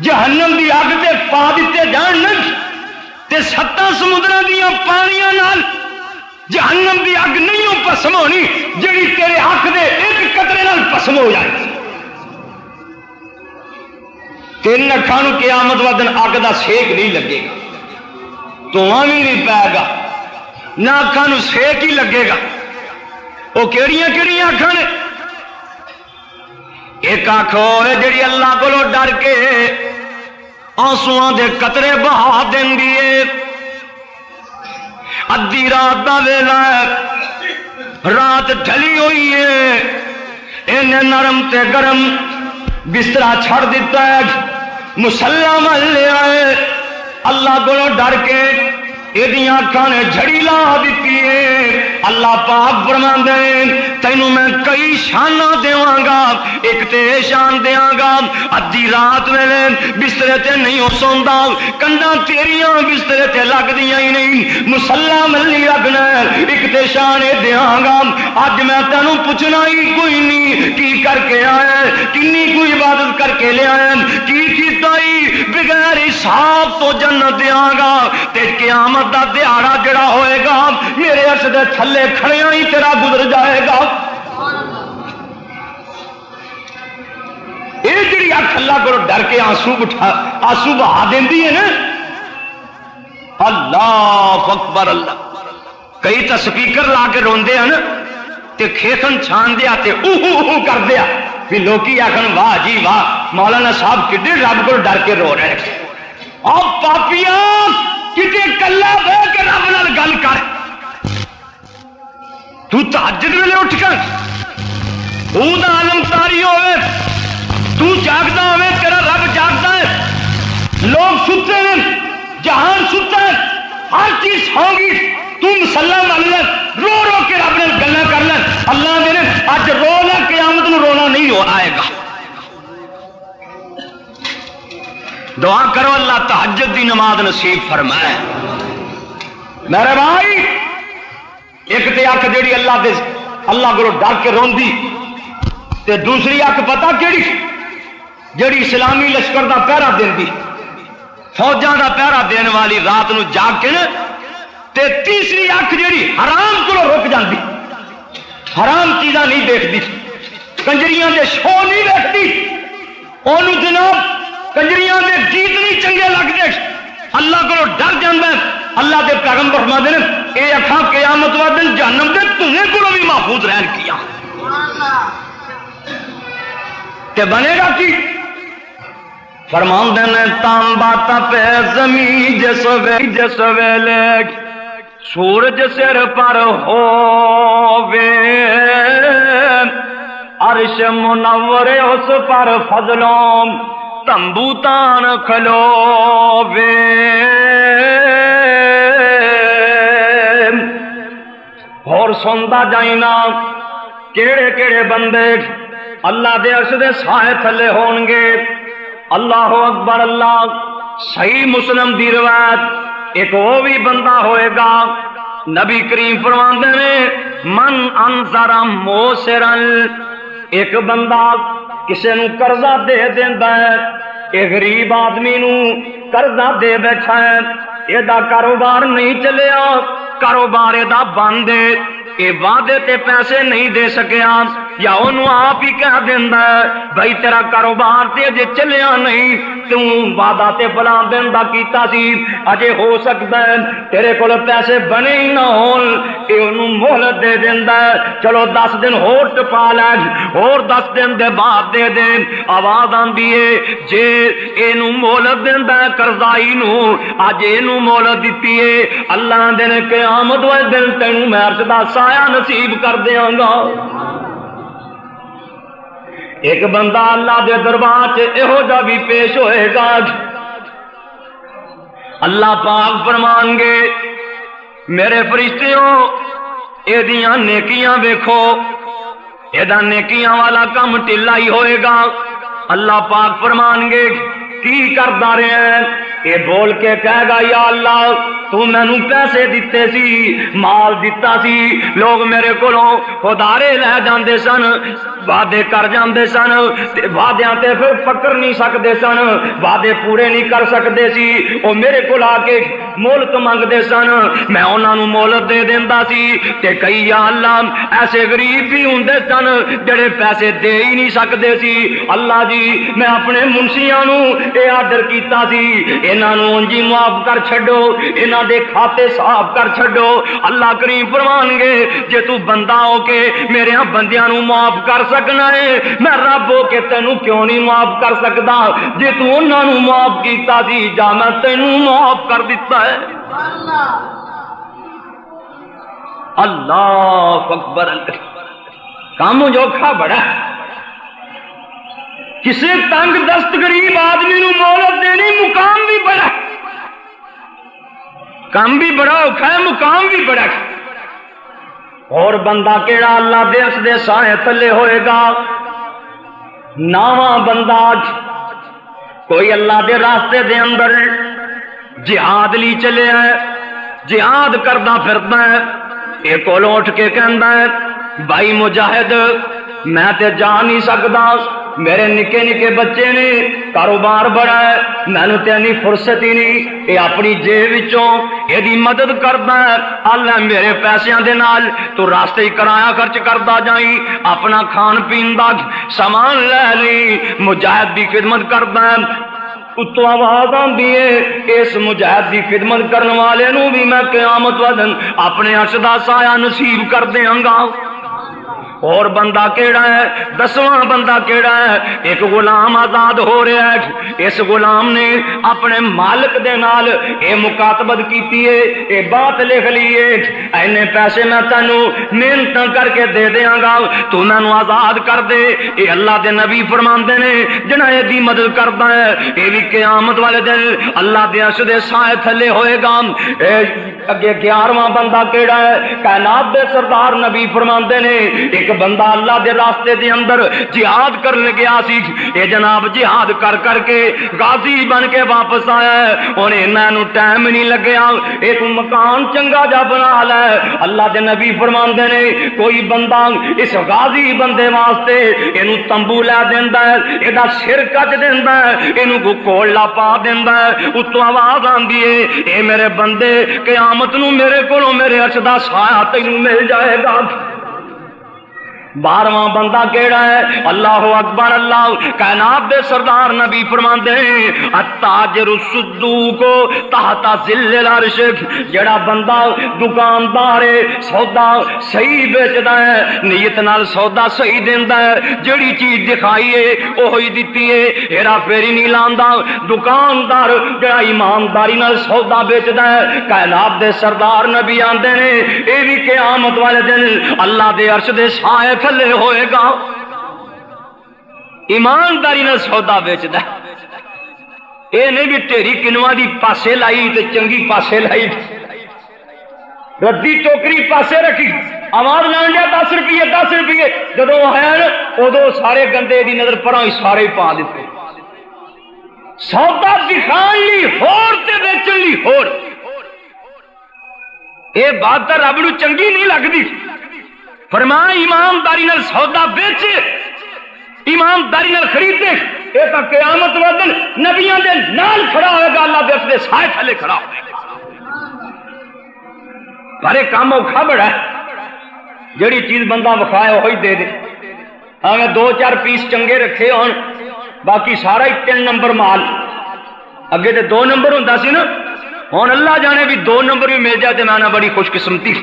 جہنم دی اگ تے پا دیتے جان تے ستاں سمندراں دیاں پانیاں نال جہنم دی اگ نہیں ہو پسم ہونی جڑی تیرے حق دے ایک قطرے نال پسم ہو جائے۔ تین اکھاں نوں قیامت والے دن اگ دا سیک نہیں لگے گا، دھواں بھی نہیں پائے گا، نہ اکھاں نوں سیک ہی لگے گا۔ وہ کیڑیاں کیڑیاں اکھاں نے؟ ایک اکھ ہوئے جڑی اللہ کو ڈر کے آنسواں دے قطرے بہا دیندی ہے۔ ادھی رات دا ویلا ہے، رات ڈھلی ہوئی ہے، انہیں نرم تے گرم بسترا چھڑ دیتا ہے، مسلح مل لیا ہے، اللہ کو ڈر کے ایدیاں اکھاں نے جھڑی لا دیتی ہے۔ اللہ پاک فرماندے ہیں تینوں میں کئی شاناں دیواں گا، ایک تے شان دیاں گا ادھی رات ویلے بسترے تے نہیں ہو سوندا، کنڈاں تیریاں بسترے تے لگ دیاں ہی نہیں، مسلح ملی رکھنا ہے، ایک تے شان دیاں گا اج میں تینوں پوچھنا ہی کوئی نہیں کی کر کے آیا، کنی کوئی عبادت کر کے لے آیا، کی کیتا ہی بغیر حساب تو جنت دیاں گا تے قیامت دا دیہاڑا جڑا ہوئے گا میرے عرش دے تھلے کھڑیاں ہی تیرا گزر جائے گا۔ یہ جڑی اکھ اللہ کو ڈر کے آنسو بہا دیندی ہے نا، اللہ اکبر اللہ۔ کئی تو سپیکر لا کے روندے ہیں نا تے کھیتن چھان دیا تے اوہ کر دیا بھی لوکی آکھن واہ جی واہ مولانا صاحب کڈے رب کو ڈر کے رو رہے ہیں۔ اور پاپیاں کتے کلا بہ کے رب نال گل کر، تو تہجد ویلے اٹھ کر او دا عالم تاری ہوئے، تو جاگدا ہوئے تیرا رب جاگدا ہے، لوگ ستے ہیں، جہان ستا ہے، ہر چیز ہوگی، تو مسلح مل لے، رو رو کے رب نال گلاں کر لے۔ اللہ میرے اج رونا قیامت نو رونا نہیں ہو آئے گا۔ دعا کرو اللہ تہجد دی نماز نصیب فرمائے۔ میرے بھائی ایک تے اکھ جیڑی اللہ کو ڈر کے روندی تے دوسری اکھ پتہ کیڑی جیڑی اسلامی لشکر دا پہرا دیندی، فوجاں دا پہرا دین والی رات نو جاگ کے نا تے تیسری اکھ جڑی حرام کو رک جاندی، حرام چیزاں نہیں دیکھتی، کنجریاں دے شو نہیں دیکھتی، اونوں جناب کنجریاں دے گیت نہیں چنگے لگتے، اللہ کو ڈر جاندا ہے۔ اللہ دے پیغمبر فرماتے ہیں اے اکھاں قیامت والے دن جہنم دے دھویں کو بھی محفوظ رہن کیا تے بنے گا کی؟ فرماندے نے تانبا تپے زمین جس ویلے سورج سر پر ہووے، عرش منور اس پر فضلوں تمبو تان کھلووے، اور سندا جائنا کیڑے کیڑے بندے اللہ دے عرش دے سائے تھلے ہون گے۔ اللہ اکبر اللہ۔ صحیح مسلم دی روایت ایک وہ بھی بندہ ہوئے گا، نبی کریم فرماندے نے من انذر موسرن، ایک بندہ کسے نو قرضہ دے دیندا ہے، ایک غریب آدمی نو قرضہ دے بیٹھا ہے، اے دا کاروبار نہیں چلیا، کاروبار اے دا بند ہے، اے وعدے تے پیسے نہیں دے سکیا، یا انہوں آپ ہی کہہ دیندا ہے بھائی تیرا کاروبار تے اجے چلیا نہیں، توں وعدہ تے فلاں دن دا کیتا سی، اجے ہو سکتا ہے تیرے کول پیسے بنے ہی نہ ہون، اے انہوں مہلت دے دیندا ہے، چلو 10 دن ہور ٹپا لے، اور 10 دن دے بعد دے دے۔ آواز آندی ہے جے اینوں مہلت دیندا ہے قرضائی نو، اج اینوں مہلت دتی ہے، اللہ دے نے قیامت والے دن تینوں میں عرش دا سایہ نصیب کر دیاں گا۔ ایک بندہ اللہ دے دربار سے یہو جا بھی پیش ہوئے گا، اللہ پاک فرمان گے میرے فرشتیوں اے دیاں نیکیاں ویکھو، اے دا نیکیاں والا کم ٹلا ہی ہوئے گا۔ اللہ پاک فرمان گے کی کردا رہے ہیں؟ اے بول کے کہے گا یا اللہ تو میں نو پیسے دیتے سی، مال دیتا سی، لوگ میرے کولوں ادارے لے جاندے سن، وعدے کر جاندے سن، وعدیاں تے پھر پکڑ نہیں سکدے سن، وعدے پورے نہیں کر سکدے سی، او میرے کول آ کے مہلت منگدے سن، میں انہاں نو مہلت دے دیندا سی، تے کئی یا اللہ ایسے غریب بھی ہوندے سن جڑے پیسے دے ہی نہیں سکدے سی۔ اللہ جی میں اپنے منشیاں نو اے آرڈر کیتا سی انہاں نو انجی معاف کر چھڈو، انہاں دے کھاتے صاف کر چھڈو۔ اللہ کریم فرمان گے جے تو بندہ ہو کے میرے بندیاں نو معاف کر سکنا ہے، میں رب ہو کے تینوں کیوں نہیں معاف کر سکدا؟ جے تو انہاں نو معاف کیتا سی جا میں تینوں معاف کر دیتا ہے۔ اللہ اکبر۔ کام جوکھا بڑا ہے، کسی تنگ دست غریب آدمی نو مہلت دینی مقام بھی بڑا ہے، کام بھی بڑا اوکھا ہے، مقام بھی بڑا ہے۔ اور بندہ کیڑا اللہ دے عرش دے سائے تھلے ہوئے گا؟ ناواں بندہ کوئی اللہ دے راستے دے اندر جہاد لی چلے ہے، جہاد کردہ پھرتا ہے، ایک کولوں اٹھ کے کہندا ہے بھائی مجاہد میں تے جا نہیں سکدا، میرے نکے نکے بچے نے، کاروبار بڑا ہے، میں نے تے نہیں فرصت ہی نہیں، اے اپنی جیب وچوں اے دی مدد کردا ہے، اللہ میرے پیسیاں دے نال تو راستے ہی کرایہ خرچ کردا جائیں، اپنا کھان پین دا سامان لے لئی، مجاہد دی خدمت کردا ہے۔ اتو آواز آندی ہے اس مجاہد دی خدمت کرنے والے نو بھی میں قیامت والے اپنے عرش دا سایہ نصیب کر دیاں گا۔ اور بندہ کیڑا ہے؟ 10واں بندہ کیڑا ہے؟ ایک غلام آزاد ہو رہا ہے، اس غلام نے اپنے مالک دے نال اے مکاتبت کیتی ہے، اے بات لکھ لی ہے اینے پیسے میں تینوں محنت کر کے دے دیاں گا، تو مینوں آزاد کر دے۔ اے اللہ دے نبی فرماندے نے جنہ اے دی مدد کردا ہے اے بھی قیامت والے دن اللہ دے عرش دے سائے تھلے ہوئے گا۔ اگے 11واں بندہ کیڑا ہے؟ کائنات دے سردار نبی فرماندے نے ایک ایک بندہ اللہ دے راستے دے اندر جہاد کرنے گیا سی، اے جناب جہاد کر کر کے غازی بن کے واپس آیا ہے، انہیں انہوں ٹائم نہیں لگیا ایک مکان چنگا جا بنا لے۔ اللہ دے نبی فرماندے نے کوئی بندہ اس غازی بندے واسطے اینو تمبو لے دیندا ہے، ایدا سر کٹ دیندا ہے، اینو کو کولا پا دیندا ہے، اتوں آواز آندی ہے اے میرے بندے قیامت نو میرے کولوں میرے عرش دا سایہ تینوں مل جائے گا۔ 12واں بندہ کیڑا ہے؟ اللہ اکبر، اللہ کائنات دے سردار نبی فرماندے ہیں التاجر الصدوق تحت ظل العرش، جڑا بندہ دکاندار ہے سودا صحیح بیچدا ہے، نیت نال سودا صحیح دیندا ہے، جڑی چیز دکھائی ہے وہی دتی ہے، ہیرا پھیری نہیں لاندا۔ دکاندار جڑا ایمانداری نال سودا بیچدا ہے، کائنات دے سردار نبی آندے نے اے بھی قیامت والے دن اللہ دے عرش دے سائے تھلے ہوئے گا۔ ایمانداری نال سودا بیچدا اے نہیں بھی تیری کنواں دی پاسے لائی تے چنگی پاسے لائی، ردی ٹوکری پاسے رکھی، آواز لان دیا 10 روپیے 10 روپیے، جدو ہے ادو سارے گندے دی نظر پراں سارے پا دیتے۔ سودا دکھان لی ہور تے بیچن لی ہور، اے بات تے رب نو چنگی نہیں لگدی۔ فرمایا ایمانداری نال سودا بیچ، ایمانداری نال خریدے، یہ تو قیامت والے دن نبیاں دے نال کھڑا ہوئے گا، اللہ دے سائے تھلے کھڑا ہوئے گا۔ پر ایک کام اوکھا بڑا ہے، جڑی چیز بندہ وکھائے وہی دے دے۔ ہمیں 2-4 پیس چنگے رکھے ہون، باقی سارا ہی 3 نمبر مال، اگے تے 2 نمبر ہوندا سی نا، ہن اللہ جانے بھی 2 نمبر بھی مل جائے تے میں بڑی خوش قسمتی۔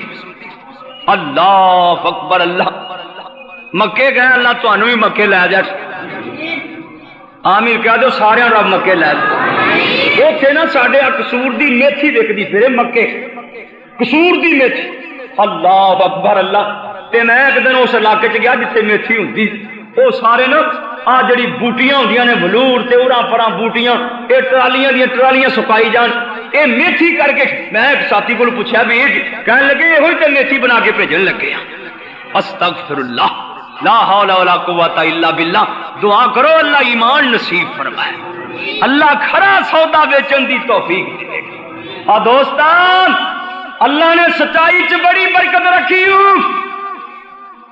اللہ اکبر، اللہ مکے گئے، اللہ تانوں بھی مکے لے جائے، آمین کہہ دو سارے رب مکے لے جائے۔ اوتھے نا ساڈے قصور دی میتھی وکدی پھرے مکے، قصور دی میتھی، اللہ اکبر اللہ۔ تے میں ایک دن اس علاقے چ گیا جتھے میتھی ہوندی، وہ سارے نا آ جڑی بوٹیاں ہوندیاں نے بلور تے اڑاں پراں بوٹیاں، اے ٹرالیاں دیاں ٹرالیاں سکائی جان، اے میتھی کر کے میں ایک ساتھی کو پوچھا بھی کہنے لگے یہ تے میتھی بنا کے بھیجن لگے ہیں۔ استغفر اللہ، لا حول ولا قوت الا باللہ۔ دعا کرو اللہ ایمان نصیب فرمائے، اللہ کھرا سودا بیچن دی توفیق دے گا۔ اور دوستان اللہ نے سچائی چ بڑی برکت رکھی،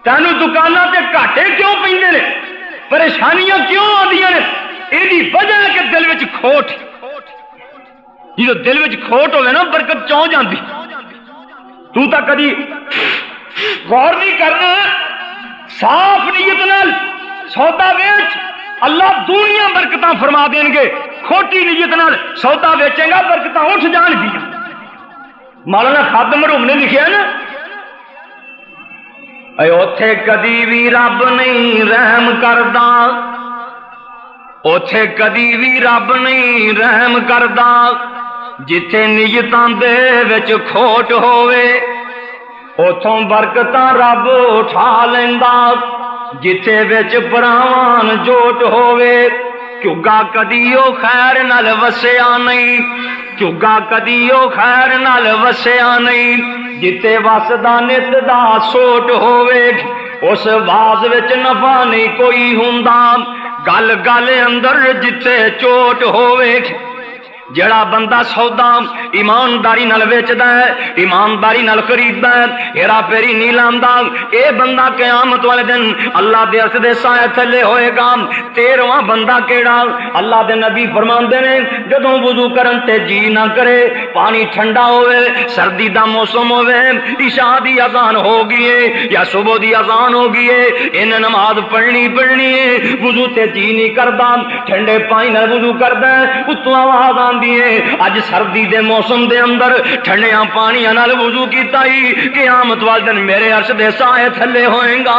تینوں دکاناں تے گھاٹے کیوں پیندے نے، پریشانیاں کیوں آندیاں نے؟ یہ وجہ ہے کہ دل وچ کھوٹ، جدو دل وچ کھوٹ ہوئے نا برکت چوں جاندی۔ تو تا کدی غور نہیں کرنا، صاف نیت نال سودا ویچ، اللہ دنیا برکتاں فرما دیں گے۔ کھوٹی نیت نال سودا ویچے گا برکتاں اٹھ جان گیا۔ مولانا خادم مرحوم نے لکھیا نا، اے اوتھے کدی بھی رب نہیں رحم کردا، اوتھے کدی بھی رب نہیں رحم کردا، جتھے نیتاں دے وچ کھوٹ ہووے اوتھوں برکتاں رب اٹھا لیندا، جتھے وچ پراوان جوٹ ہووے چگا کدی او خیر نال وسیا نہیں، چگا کدی او خیر نال وسیا نہیں، جتے وسدا نت دا سوٹ ہووے اس باز وچ نفع نہیں کوئی ہوندا، گل گل اندر جتے چوٹ ہووے۔ جڑا بندہ سودا ایمانداری نال ویچدا ہے، ایمانداری نال خریددا ہے، ہیرا پھیری نہیں لاندا، اے بندہ قیامت والے دن اللہ دے عرش دے سائے تھلے ہوئے گا۔ 13واں بندہ کیڑا؟ اللہ دے نبی فرماندے نے جدوں وضو کرن تے جی نہ کرے، پانی ٹھنڈا ہوئے، سردی دا موسم ہوئے، عشاء دی اذان ہو گئی ہے یا صبح دی اذان ہو گئی ہے، ان نماز پڑھنی ہے، وضو تے جی نہیں کردا، ٹھنڈے پانی نال وضو کردا ہے، اتوں آواز اج سردی دے موسم دے اندر ٹھنڈیاں پانیاں نال وضو کیتا ہی قیامت والے دن میرے عرش دے سائے تھلے ہوئے گا۔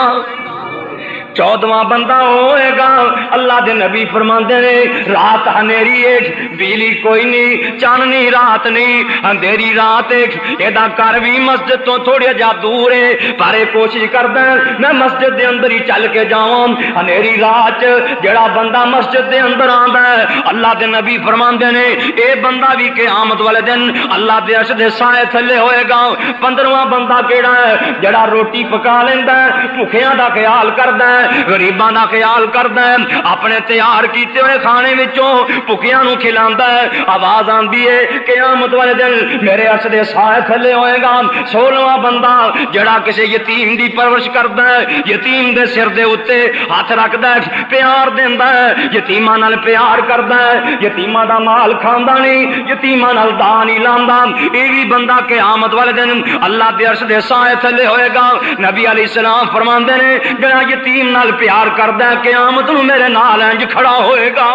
14واں بندہ ہوئے گا۔ اللہ دے نبی فرماندے نے رات ہنیری ہے، بجلی کوئی نہیں، چاننی رات نہیں، اندھیری رات ہے، ایدا گھر بھی مسجد تو تھوڑی جا دور ہے، پر کوشش کردا میں مسجد دے اندر ہی چل کے جاواں۔ ہنیری رات جڑا بندہ مسجد دے اندر آندا ہے، اللہ دے نبی فرماندے نے اے بندہ بھی قیامت والے دن اللہ دے عرش دے سائے تھلے ہوئے گا۔ 15واں بندہ کیڑا ہے؟ جڑا روٹی پکا لیندا ہے، بھوکیاں دا خیال کردا ہے، غریباں دا خیال کردا ہے، اپنے تیار کیتے ہوئے کھانے وچوں بھوکیاں نوں کھلاندا ہے۔ آواز آندی ہے قیامت والے دن میرے عرش دے سائے تھلے ہوئے گا۔ 16واں بندہ جڑا کسی یتیم دی پرورش کردا ہے، یتیم دے سر دے اوتے ہاتھ رکھدا ہے، پیار دیندا ہے، یتیماں نال پیار کردا ہے، یتیماں دا مال کھاندا نہیں، یتیماں نال دا نہیں لاندا، اے بھی بندہ قیامت والے دن اللہ دے عرش دے سائے تھلے ہوئے گا۔ نبی علیہ السلام فرماندے نے جڑا یتیم نال پیار کردا ہے قیامت نوں میرے نال انج کھڑا ہوئے گا۔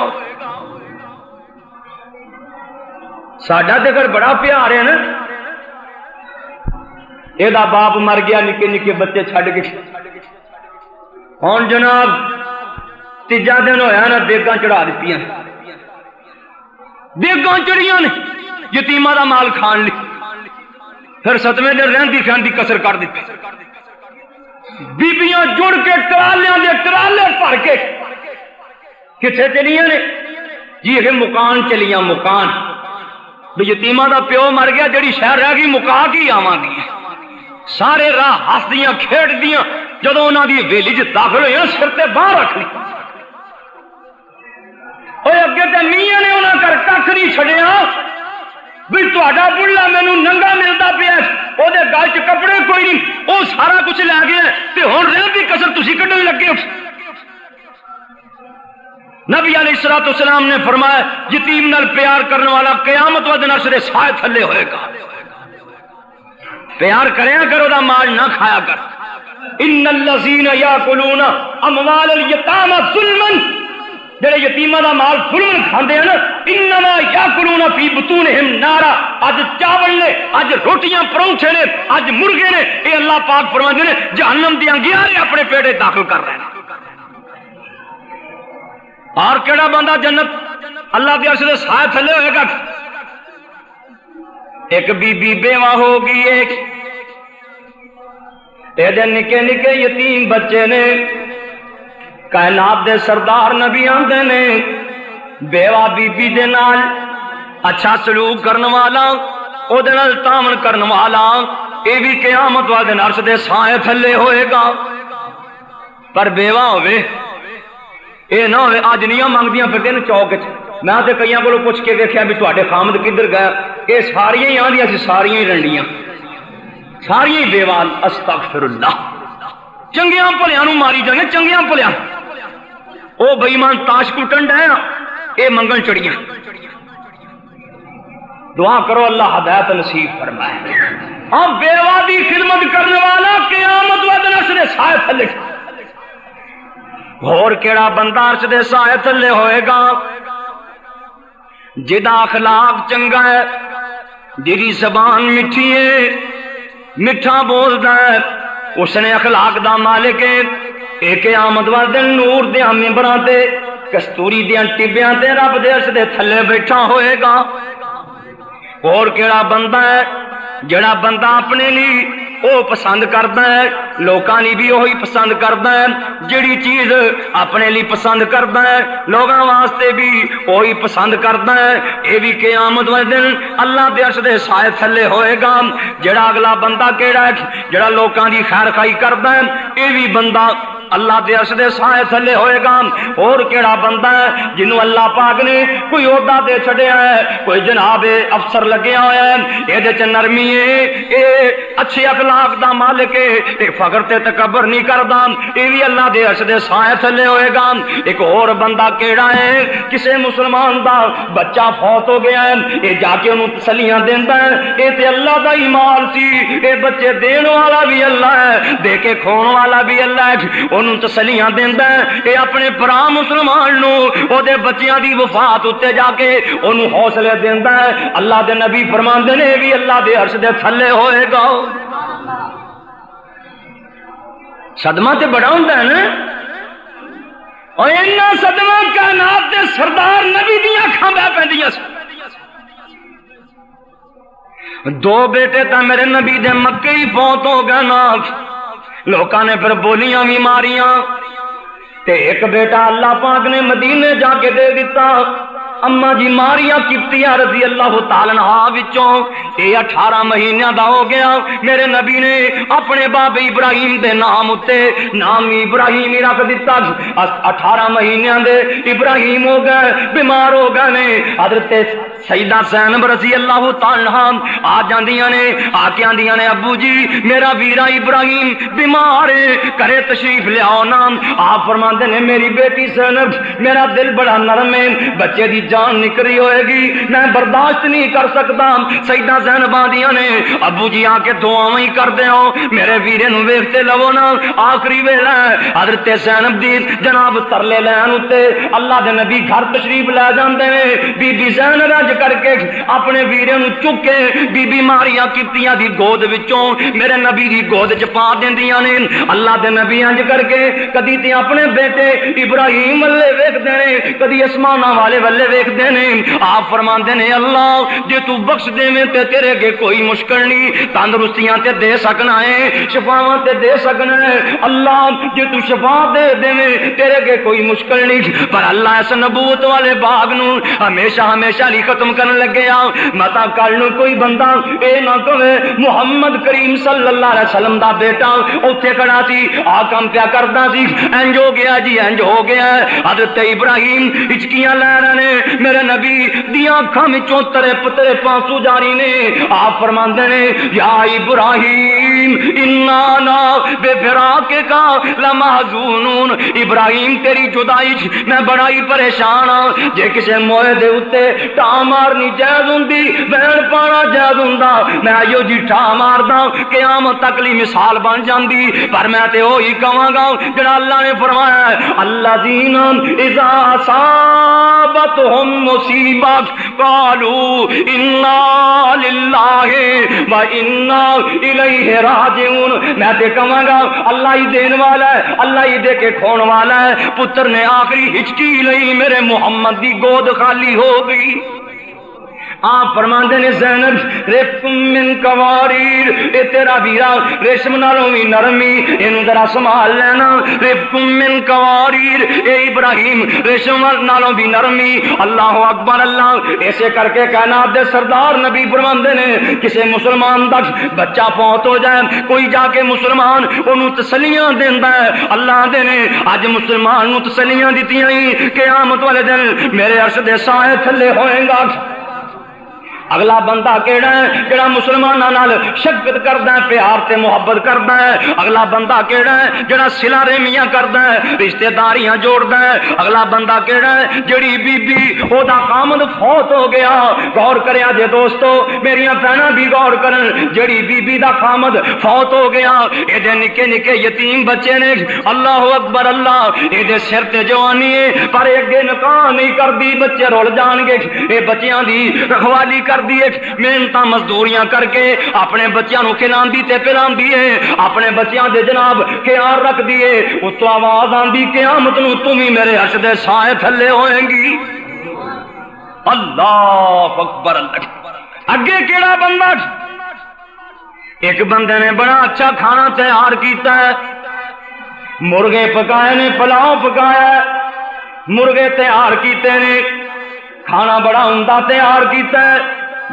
ساڈا تے گھر بڑا پیار ہے نا، اے دا باپ مر گیا، نکے نکے بچے چھڈ کے، ہن جناب تیجا دن ہویا نا، دیگاں چڑھا دتیاں، دیگاں چڑھیاں نے، یتیماں دا مال کھان لی، پھر 7ویں دن رہندی کھاندی کسر کر دیتی، بیبیاں جڑ کے ٹرالیاں دے ٹرالے بھر کے کتنے چلیاں نے جی؟ یہ مکان چلیاں، مکان بھی یتیماں دا پیو مر گیا، جڑی شہر رہ گئی مکا کی آواں گی، سارے راہ ہسدیاں کھیڈ دیاں، جدوں انہاں دی ویلی چ داخل ہوئے سر تے باہر رکھ لی، اوے اگے تے میاں نے انہاں کر کھ نہیں چھڈیا بھی تہاڈا بڑھا مینوں ننگا ملدا پیا، او دے گل چ کپڑے کوئی نہیں، او سارا کچھ لے گیا تے ہن رہندی کسر تسی کڈن لگے ہو۔ نبی علیہ الصلوۃ والسلام نے فرمایا یتیم نال پیار کرنے والا قیامت والے دن عرش دے سائے تھلے ہوئے گا۔ پیار کریا کرو، دا مال نہ کھایا کر۔ ان الذین یاکلون اموال الیتامى ظلما، جڑے یتیماں دا مال ظلم کھاندے ہیں نا، انما یاکلون فی بطونہم نارا، اج چاول نے، اج روٹیاں پرونٹھے نے، اج مرغے نے، اے اللہ پاک فرماندے نے جہنم دیاں گیارے اپنے پیٹے داخل کر رہے ہیں۔ اور کیڑا بندہ جنت اللہ دے عرش دے سائے تھلے ہوئے گا؟ ایک بی بی بیوہ ہوگی، ایک دے نکے نکے یتیم بچے نے، کائنات دے سردار نبی آندے نے بیوہ بی بی دے نال اچھا سلوک کرنے والا، او دے نال تعاون کرنے والا، اے بھی قیامت والے دن عرش دے سائے تھلے ہوئے گا۔ پر بیوہ ہوئے اے نہ ہوئے آج نہیں منگدیاں پھر دن چوک چ، میں تے کئیاں کولوں پوچھ کے ویکھیا بھی تواڈے خامد کدھر گیا، اے ساریاں ہی آندیاں سی، ساریاں ہی رنڈیاں، ساریاں ہی بیوان، استغفر اللہ، چنگیاں بھلیاں نوں ماری جانے، چنگیاں بھلیاں، او بے ایمان تاش کٹن ڈے، اے منگن چڑیاں۔ دعا کرو اللہ ہدایت نصیب فرمائے۔ ہاں بیوہ دی خدمت کرنے والا قیامت والے دن عرش دے سائے تھلے، اور کیڑا بندہ عرش دے سائے تھلے ہوئے گا؟ جدا اخلاق چنگا ہے، جدی زبان میٹھی ہے، میٹھا بولدا ہے، اس نے اخلاق دا مالک ہے، اے قیامت والے دن نور دیاں ممبراں تے کستوری دیاں ٹبیاں تے رب دے عرش دے تھلے بیٹھا ہوئے گا۔ اور کیڑا بندہ ہے؟ جڑا بندہ اپنے لیے او پسند کردا ہے، لوکاں لی بھی وہی پسند کردا ہے، جڑی چیز اپنے لیے پسند کردا ہے لوگاں واسطے بھی وہی پسند کردا ہے، اے بھی قیامت والے دن اللہ دے عرش دے سائے تھلے ہوئے گا۔ جڑا اگلا بندہ کیڑا ہے؟ جڑا لوکاں دی خیر خائی کردا ہے، اے بھی بندہ اللہ دے عرش دے سائے تھلے ہوئے گا۔ اور کیڑا بندہ ہے جنوں اللہ پاک نے کوئی عہدہ دے چھڑیا ہے، کوئی جناب افسر لگیا ہوا ہے، اے دے چ نرمی ہے، اے اچھے اخلاق دا مالک ہے، اے فخر تے تکبر نہیں کردا، اے بھی اللہ دے عرش دے سائے تھلے ہوئے گا۔ ایک اور بندہ کیڑا ہے؟ کسے مسلمان دا بچہ فوت ہو گیا ہے، اے جا کے انہوں تسلیاں دیندا ہے، اے تے اللہ دا ہی مال سی، اے بچے دین والا بھی اللہ ہے، دے کے کھون والا بھی اللہ ہے، انہوں تسلیاں دیندا ہے، اے اپنے بھرا مسلمان نو او دے بچیاں دی وفات اتے جا کے انہوں حوصلے دیندا ہے۔ اللہ دے نبی فرماندے نے بھی اللہ دے عرش دے تھلے ہوئے گا۔ صدمہ تے بڑا ہوندا ہے نا، اور اینا صدمہ کائنات دے سردار نبی دیاں اکھاں بہ پیندیاں سی. دو بیٹے تا میرے نبی دے مکے ہی فوت ہو گئے نا. لوکاں نے پھر بولیاں بھی ماریاں تے ایک بیٹا اللہ پاک نے مدینے جا کے دے دیتا. اما جی ماریا قبطیہ رضی اللہ تعالیٰ عنہا وچوں یہ 18 مہینیاں دا ہو گیا. میرے نبی نے اپنے باب ابراہیم دے نام اتے نام ابراہیم ہی رکھ دیتا. 18 مہینیاں دے ابراہیم ہو گئے, بیمار ہو گئے نے. حضرت سیدہ زینب رضی اللہ تعالیٰ عنہا آ جاندیاں نے, آ کے آندیاں نے ابو جی میرا ویرا ابراہیم بیمار ہے, کرے تشریف لے آؤ نا. آپ فرماندے نے میری بیٹی زینب میرا دل بڑا نرم ہے, بچے دی جان نکری ہوئے گی, میں برداشت نہیں کر سکتا. سیدہ زینب آندیاں نے ابو جی آ کے دعاواں ہی کر دے ہو, میرے ویرے نو ویکھتے لو نا, آخری ویلا ہے. حضرت زینب دی جناب ترلے لین اتے اللہ دے نبی گھر تشریف لے جاندے نے. بی بی زینب انج کر کے اپنے ویرے نو چک کے بی بی ماریا قبطیہ دی گود وچوں میرے نبی دی گود چ پا دیندیاں نے. اللہ دے نبی انج کر کے کدی تے اپنے بیٹے ابراہیم والے ویکھدے نے, کدی اسماناں والے والے ویکھدے نے. آپ فرماندے نے اللہ جے تو بخش دیویں تے تیرے اگے کوئی مشکل نہیں, تندرستیاں تے دے سکنا ہے, شفاواں تے دے سکنا ہے. اللہ جے تو شفا دے دیویں تیرے اگے کوئی مشکل نہیں. پر اللہ اس نبوت والے باغ نو ہمیشہ ہمیشہ لی ختم کرن لگے آ. متا کل نو کوئی بندہ اے نہ کہے محمد کریم صلی اللہ علیہ وسلم دا بیٹا اوتھے کھڑا سی آ کام پیا کردا سی, انج ہو گیا جی انج ہو گیا. حضرت ابراہیم ہچکیاں لے رہے نے, میرے نبی دیاں اکھاں وچوں ترے پترے پانسو جاری نے. آپ فرماندے نے یا ابراہیم انا نا بے فراق کا لمحزونون, ابراہیم تیری جدائی میں بڑا ہی پریشان ہاں. جے کسے موئے دے اوتے ٹا مارنی جائز ہوندی, بہن پانا جائز ہوندا, میں ایو جی ٹا ماردا قیامت تک لی مثال بن جاندی. پر میں تے وہی کہاں گا جڑا اللہ نے فرمایا ہے الذین اذا اصابتهم مصیبت قالوا انا للہ و انا الیہ راجعون. میں تے کہاں گا اللہ ہی دین والا ہے, اللہ ہی دے کے کھون والا ہے. پتر نے آخری ہچکی لئی, میرے محمد دی گود خالی ہو گئی. آپ فرماندے نے زینب رفقم من قواریر, اے تیرا ویرا ریشم نالوں بھی نرمی, اینو ذرا سنبھال لینا. رفقم من قواریر, اے ابراہیم ریشم نالوں بھی نرمی. اللہ اکبر اللہ. ایسے کر کے کائنات دے سردار نبی فرماندے نے کسے مسلمان دا بچہ فوت ہو جائے, کوئی جا کے مسلمان انہوں تسلیاں دیندا ہے. اللہ دے نے اج مسلمان نوں تسلیاں دتیاں ہی قیامت والے دن میرے عرش دے سائے تھلے ہوئے گا. اگلا بندہ کیڑا ہے جڑا مسلماناں نال شفقت کردا ہے, پیار تے محبت کردا ہے. اگلا بندہ کیڑا ہے جڑا صلہ رحمیاں کردا ہے, رشتہ داریاں جوڑدا ہے. اگلا بندہ کیڑا ہے جڑی بی بی او دا خامد فوت ہو گیا. غور کریا جے دوستو, میریاں بہناں بھی غور کرن, جڑی بی بی دا خامد فوت ہو گیا اے دے نکے نکے یتیم بچے نے. اللہ اکبر اللہ. اے دے سر تے جوانی ہے پر اگے نکاح نہیں کردی, بچے رول جان گے. اے بچیاں دی رکھوالی کر دیے, محنتاں مزدوریاں کر کے اپنے بچیاں نو کھلاندی تے پلاندی ہے, اپنے بچیاں دے جناب خیال رکھ دیے. اتو آواز آندی قیامت نو تم ہی میرے عرش دے سائے تھلے ہوئیں گی. اللہ اکبر اللہ. اگے کیڑا بندہ, ایک بندے نے بڑا اچھا کھانا تیار کیتا ہے, مرغے پکائے نے, پلاؤ پکایا, مرغے تیار کیتے نے, کھانا بڑا عمدہ تیار کیتا ہے,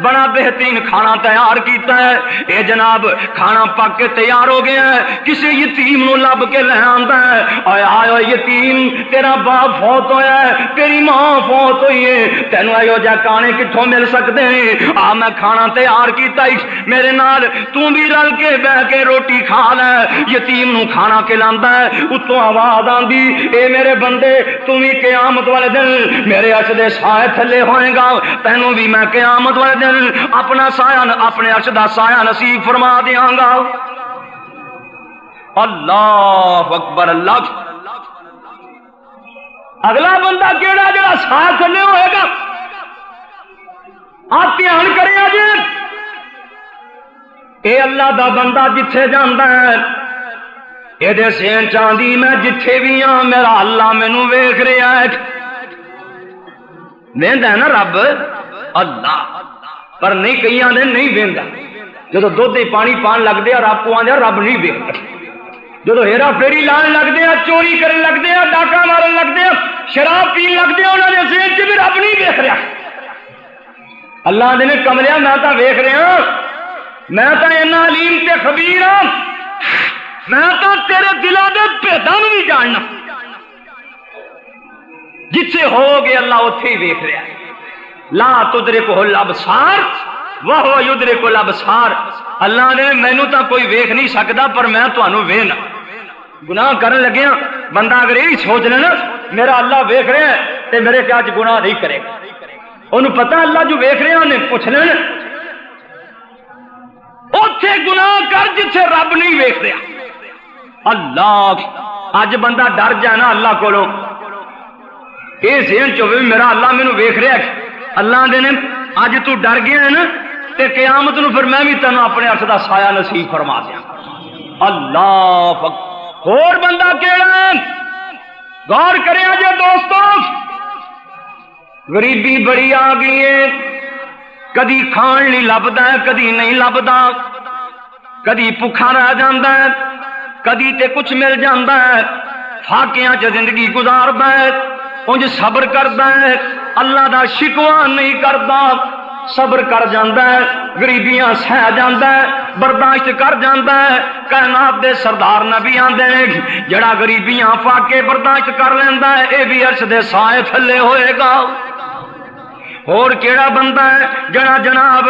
بڑا بہترین کھانا تیار کیتا ہے. اے جناب کھانا پک کے تیار ہو گیا ہے, کسی یتیم نو لب کے لے آندا ہے. اے آئے یتیم تیرا باپ فوت ہویا ہے, تیری ماں فوت ہوئی ہے, تینوں ایو جا کھانے کتھوں مل سکدے ہیں؟ آ میں کھانا تیار کیتا ہے, میرے نال تو بھی رل کے بیٹھ کے روٹی کھا لے. یتیم نو کھانا کھلاندا ہے. اتوں آواز آندی اے میرے بندے تو بھی قیامت والے دن میرے عرش دے سائے تھلے ہوئے گا, تینوں بھی میں قیامت والے دن اپنا سایہ اپنے عرش دا سایہ نصیب فرما دیاں گا. اللہ اکبر اللہ. اگلا بندہ کیڑا جڑا سایہ تھلے ہوئے گا, آپ دھیان کرے جی. اے اللہ دا بندہ جتھے جاندا ہے یہ سین چاندی میں جتھے بھی ہاں میرا اللہ مینوں ویکھ رہا ہے. ویندا ہے نا رب اللہ، پر نہیں کئی آدھے نہیں ویندا. جدو دودھ پانی پان لگتے ہیں رب کو آدھے رب نہیں ویکھدا. جدو ہیرا پھیری لان لگتے ہیں، چوری کرن لگتے ہیں، ڈاکہ مارن لگتے ہیں، شراب پین لگتے ہیں، انہوں نے ذہن چ بھی رب نہیں ویکھ رہا. اللہ نے کملیا میں تو ویکھ رہا، میں تو اینا علیم تے خبیر ہاں، میں تو تیرے دلوں دے بھیداں بھی جاننا. جتھے ہو گے اللہ اتھے ہی ویکھ رہا. لا تدرکہ الابصار وہو یدرک الابصار. اللہ نے مینوں تو کوئی ویکھ نہیں سکتا پر میں تانوں ویکھنا. گناہ کرن لگیا بندہ اگر یہی سوچ لینا میرا اللہ ویکھ رہا ہے تے میرے کیا گناہ نہیں کرے گا. انہوں پتا اللہ جو ویکھ رہے انہیں پوچھ لینا اوتھے گناہ کر جتھے رب نہیں ویکھ رہا. اللہ اج بندہ ڈر جانا اللہ کولوں، یہ ذہن چ ہوے میرا اللہ مینوں ویکھ رہا ہے. اللہ دے نے اج تو ڈر گیا ہے نا تے قیامت نو پھر میں بھی تینوں اپنے عرش دا سایہ نصیب فرما دیا. اللہ اور بندہ کیڑا غور کرے جے دوستو، غریبی بڑی آ گئی ہے. کدی کھان نہیں لبدا ہے، کدی نہیں لبدا، کدی بھوکا رہ جاندا ہے، کدی تے کچھ مل جاندا ہے. فاقیاں چ زندگی گزاردا ہے، انج صبر کردا ہے، اللہ دا شکوہ نہیں کردا، صبر کر جاندا ہے، غریبیاں سہ جاندا ہے، برداشت کر جاندا ہے. کائنات دے سردار نبی آندے نے جڑا غریبیاں فاقے برداشت کر لیندا ہے اے بھی عرش دے سائے تھلے ہوئے گا. اور کیڑا بندہ ہے جڑا جناب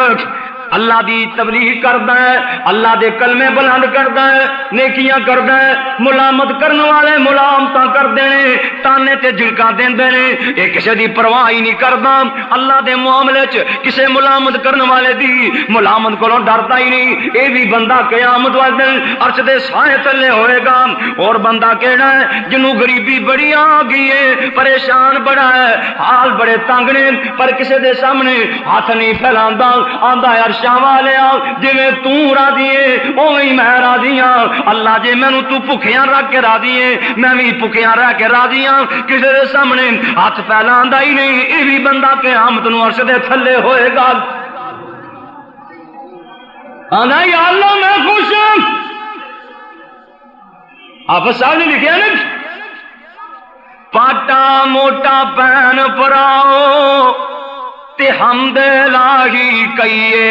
اللہ دی تبلیغ کردا ہے، اللہ دے کلمے بلند کردا ہے، نیکیاں کردا ہے، ملامت کرن والے ملامتاں کردے نے، تانے تے جھڑکاں دیندے نے، اے کسے دی پرواہ ہی نہیں کردا. اللہ دے معاملے چ کسے ملامت کرن والے دی ملامت کولوں ڈردا ہی نہیں. اے بھی بندہ قیامت والے دن عرش دے سائے تلے ہوئے گا. اور بندہ کیڑا ہے جنوں غریبی بڑی آ گئی ہے، پریشان بڑا ہے، حال بڑے تنگ نے، پر کسے دے سامنے ہاتھ نہیں پھیلاندا، آندا ہے عرشاں والے جی تو راضی ہے اوہی میں راضی ہاں. اللہ جی مینوں تو بھکھیاں رکھ کے راضی ہے میں بھی بھکھیاں رہ کے راضی ہاں. کسی دے سامنے ہاتھ پھیلاندا ہی نہیں. یہ بھی بندہ قیامت نو عرش دے تھلے ہوئے گا. آنا یا اللہ میں خوش ہوں. آپ صاحب نے لکھا نا پاٹا موٹا پین پراؤ تے ہم دے لاہی کئیے.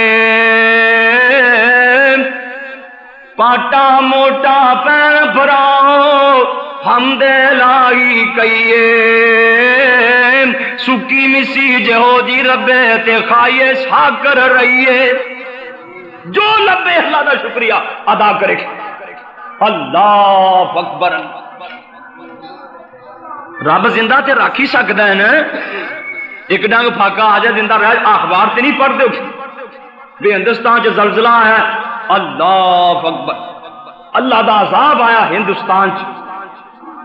پاٹا موٹا پین پراؤ ہم دے لاہی کئیے. سکی مسی جہو جی ربے تے کھائیے ساکر رہیے. جو لبے اللہ دا شکریہ ادا کرے. اللہ اکبر. رب زندہ تے رکھ ہی سکتا ہے نا. ایک ڈنگ پھاکا آ جائے زندہ رہ. اخبار تے نہیں پڑھتے بھی ہندوستان چ زلزلہ ہے. اللہ اکبر. اللہ دا عذاب آیا ہندوستان چ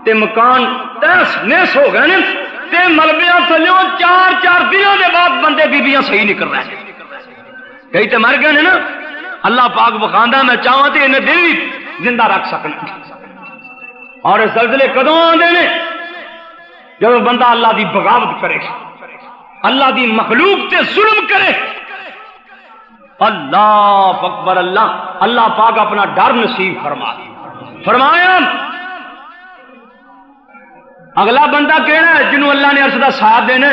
تے مکان تہس نہس ہو گئے تے ملبیاں تھلیوں 4 دنوں دے بعد بندے بیبیاں صحیح نہیں کر رہے. کئی تے مر گئے نا. اللہ پاک بخاندہ میں چاہوں تے انہیں دل بھی زندہ رکھ سکنا. اور زلزلے کدوں آندے نے جب بندہ اللہ دی بغاوت کرے، اللہ دی مخلوق تے ظلم کرے. اللہ اکبر. اللہ پاک اپنا ڈر نصیب فرمایا. اگلا بندہ کہنا ہے جنہوں اللہ نے عرش دا ساتھ دینا.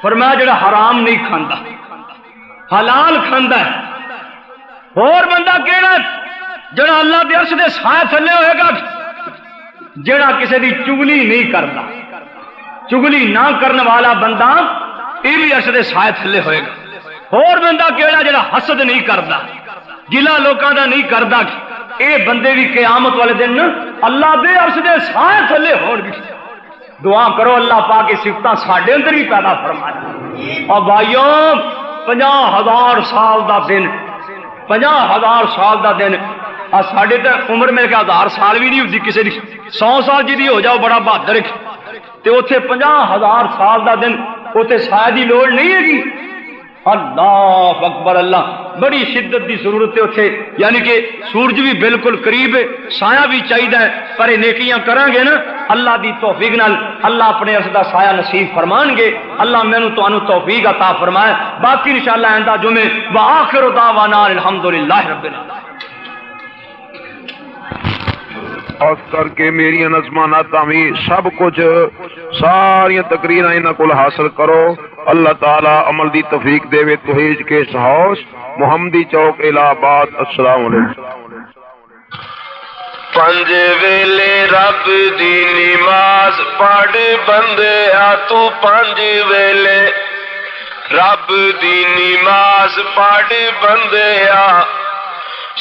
فرمایا جڑا حرام نہیں کھاندا حلال کھاندا ہے. اور بندہ کہنا جڑا اللہ دے عرش دے سائے تھلے ہوئے گا، جڑا کسی دی چگلی نہیں کرتا. چگلی نہ کرنے والا بندہ یہ بھی عرش دے سائے تھلے ہوئے گا. اور بندہ کیڑا جڑا حسد نہیں کرتا، گلا لوکاں دا نہیں کرتا، اے بندے بھی قیامت والے دن اللہ دے عرش دے سائے تھلے ہون گے. دعا کرو اللہ پاک کی صفتاں ساڈے اندر بھی پیدا فرمائے. اور بھائیوں 50,000 سال دا دن 50,000 سال دا دن. ساڈے تے عمر میرے کہ 1000 سال بھی نہیں ہوتی کسی دی. 100 سال جی ہو جاؤ بڑا بہادر تے اوتھے 50,000 سال دا دن اوتھے سایہ دی لوڑ نہیں ہے گی. اللہ اکبر اللہ، بڑی شدت دی ضرورت ہے اتنے، یعنی کہ سورج بھی بالکل قریب ہے، سایہ بھی چاہیے، پر نیکیاں کریں گے نا اللہ دی توفیق نال اللہ اپنے عرض دا سایہ نصیب فرمان گے۔ اللہ مینوں تانوں توفیق عطا فرمائے۔ باقی انشاءاللہ آئندہ جمعے وآخر دعوانا الحمدللہ رب العالمین۔ خاص کر کے میری نظمانات بھی سب کچھ ساری تقریر انہاں کول حاصل کرو۔ اللہ تعالی عمل دی توفیق دے توحید کے ہاؤس محمدی چوک الہ آباد۔ السلام علیکم۔ پنج ویلے رب دی نماز پڑھ بندیا تو، پنج ویلے رب دی نماز پڑھ بندیا،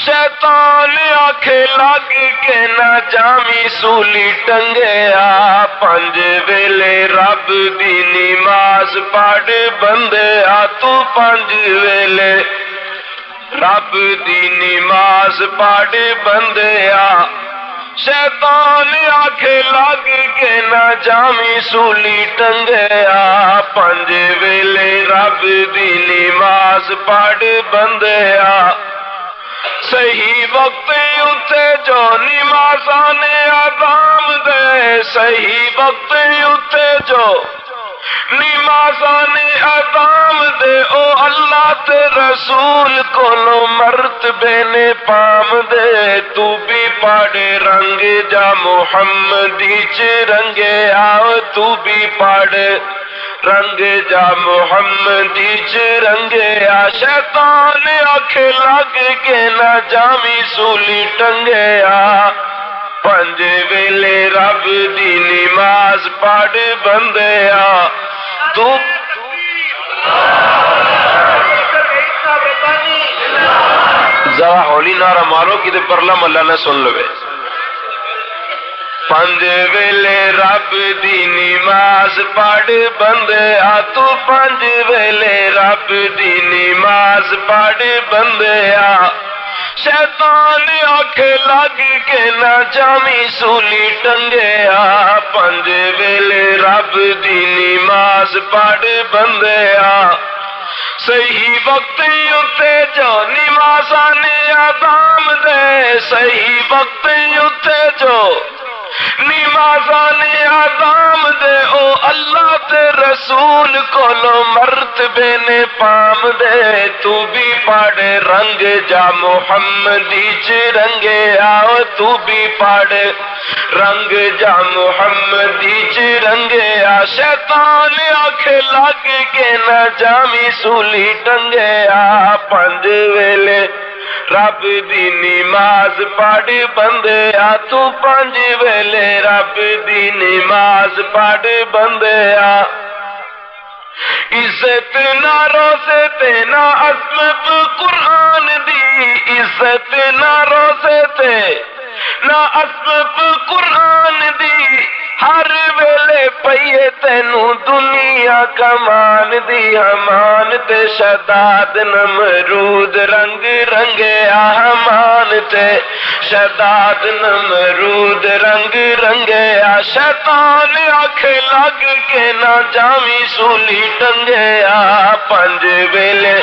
شیطان آکھے لگ کے نہ جامی سولی ٹنگیا، پنج ویلے رب دی نماز پڑھ بندیا تو، پنج ویلے رب دی نماز پڑھ بندیا، شیطان آکھے لگ کے نہ جامی سولی ٹنگیا، پنج ویلے رب دی نماز پڑھ بندیا، صحیح وقت اتے جو نمازاں نے اذان دے، صحیح وقت اتے جو نمازاں نے اذان دے، او اللہ تے رسول کولو مرتبے نے پام دے، تو بھی پڑھ رنگ جا محمدی چ رنگے آؤ، تو بھی پڑھ رنگ جا محمدی چ رنگے آ، شیطان آکھے لگ کے نہ جامی سولی ٹنگے آ، پنج ویلے رب دی نماز پڑھ بندیا تو، ذرا ہولی نعرہ مارو کہ پرلا ملا نہ سن لوے۔ پنج ویلے رب دی نماز پڑھ بندیا تو، پنج ویلے رب دی نماز پڑھ بندیا، شیطان آکھے لگ کے نہ جامی سولی ٹنگیا، پنج ویلے رب دی نماز پڑھ بندیا، صحیح وقت اتے جو نمازاں نے اذان دے، صحیح وقت اتے جو نمازاں نے اذان دے، او اللہ تے رسول کولو مرتبے نے پام دے، تو بھی پڑھ رنگ جا محمدی چ رنگے آؤ، تو بھی پڑھ رنگ جا محمدی چ رنگے آ، شیطان آکھے لگ کے نہ جامی سولی ٹنگے آ، پنج ویلے رب دی نماز پڑھ بندیا تو، پنج ویلے رب دی نماز پڑھ بندیا، عزت نہ روزے تے نہ عظمت قرآن دی، عزت نہ روزے تے نہ عظمت قرآن دی، ہر ویلے پئیے تینوں دنیا کمان دی، ہمان تے شداد نمرود رنگ رنگے آہمان تے شداد نمرود رنگ رنگے آ، شیطان آکھے لگ کے نہ جامی سولی ٹنگے آ، پنج ویلے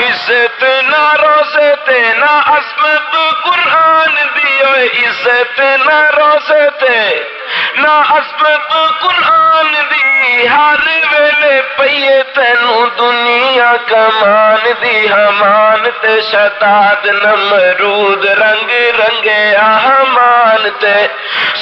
عزت نہ روزے تے نہ عصمت قرآن دی، عزت نہ روزے تے نہ عصمت قرآن دی، ہر ویلے پئیے تینوں دنیا کمان دی، ہمان تے شداد نمرود رنگ رنگے آہمان تے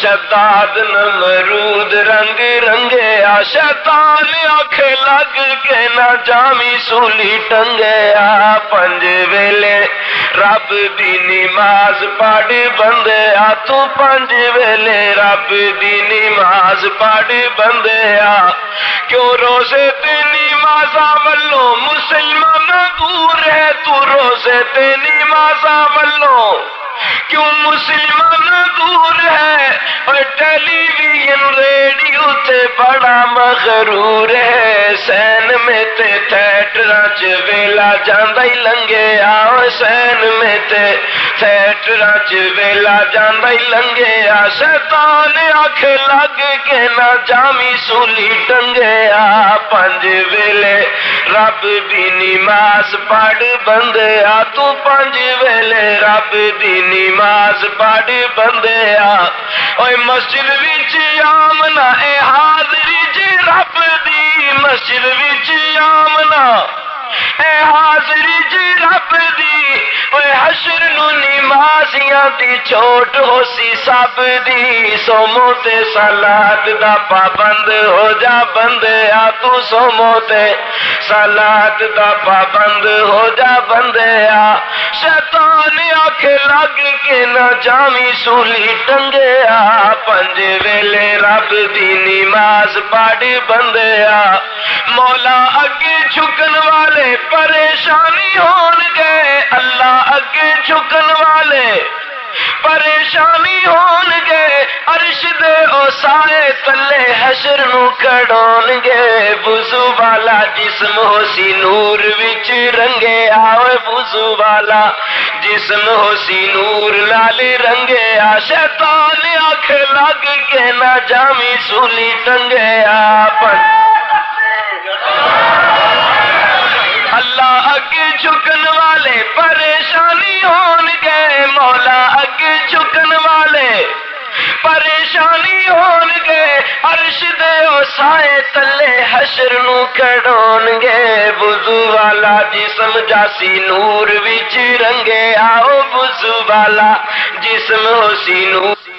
شداد نمرود رنگ رنگے آ، شیطان آکھے لگ کے نہ جامی سولی ٹنگے آ، پنج ویلے رب دی نماز پڑھ بندیا تو، پنج ویلے رب دی نماز پڑھ بندیا، کیوں روزے تے نمازاں ولوں مسلمان دور ہے، تو روزے تے نمازاں ولوں کیوں مسلمان دور ہے، اور ٹیلی ویژن ریڈیو تے بڑا مغرور ہے سین میں تے تھیٹراں چ ویلا جاندا ہی لنگیا حسین میں تے تھیٹراں چ ویلا جاندا ہی لنگیا شیطان اکھ لگ کے نہ جامی سولی ٹنگیا پنج ویلے رب دی نماز پڑھ بندیا تو پنج ویلے رب دی نماز پڑھ بندیا اوے مسجد وچ آمنا اے حاضری جی رب دی مسجد وچ آمنا اے حاضری جی رب دی اوے حشر نو نمازیاں دی چھوٹ ہو سی سب دی سومو تے صلات دا پابند ہو جا بندیا تو سومو تے صلات دا پابند ہو جا بندیا شیطان آنکھ لگ کے نہ جامی سولی ٹنگیا پنج ویلے رب دی نماز پڑھ بندیا مولا اگے جھکن والے پریشانی ہون گے اللہ اگے جھکن والے پریشانی ہون گے عرش دے او سائے تلے حشر نو کھڑون گے وضو والا جسم ہو سی نور وچ رنگے آوے وضو والا جسم ہو سی نور نال رنگے آ شیطان آنکھ لگ کے نہ جامی سولی ٹنگے آ اللہ اگے جھکن والے پریشانی ہون گے مولا اگے جھکن والے پریشانی ہون گے عرش دے او سائے تلے حشر نو کھڑون گے وضو والا جسم جاسی نور وچ رنگے آؤ وضو والا جسم ہو سی نور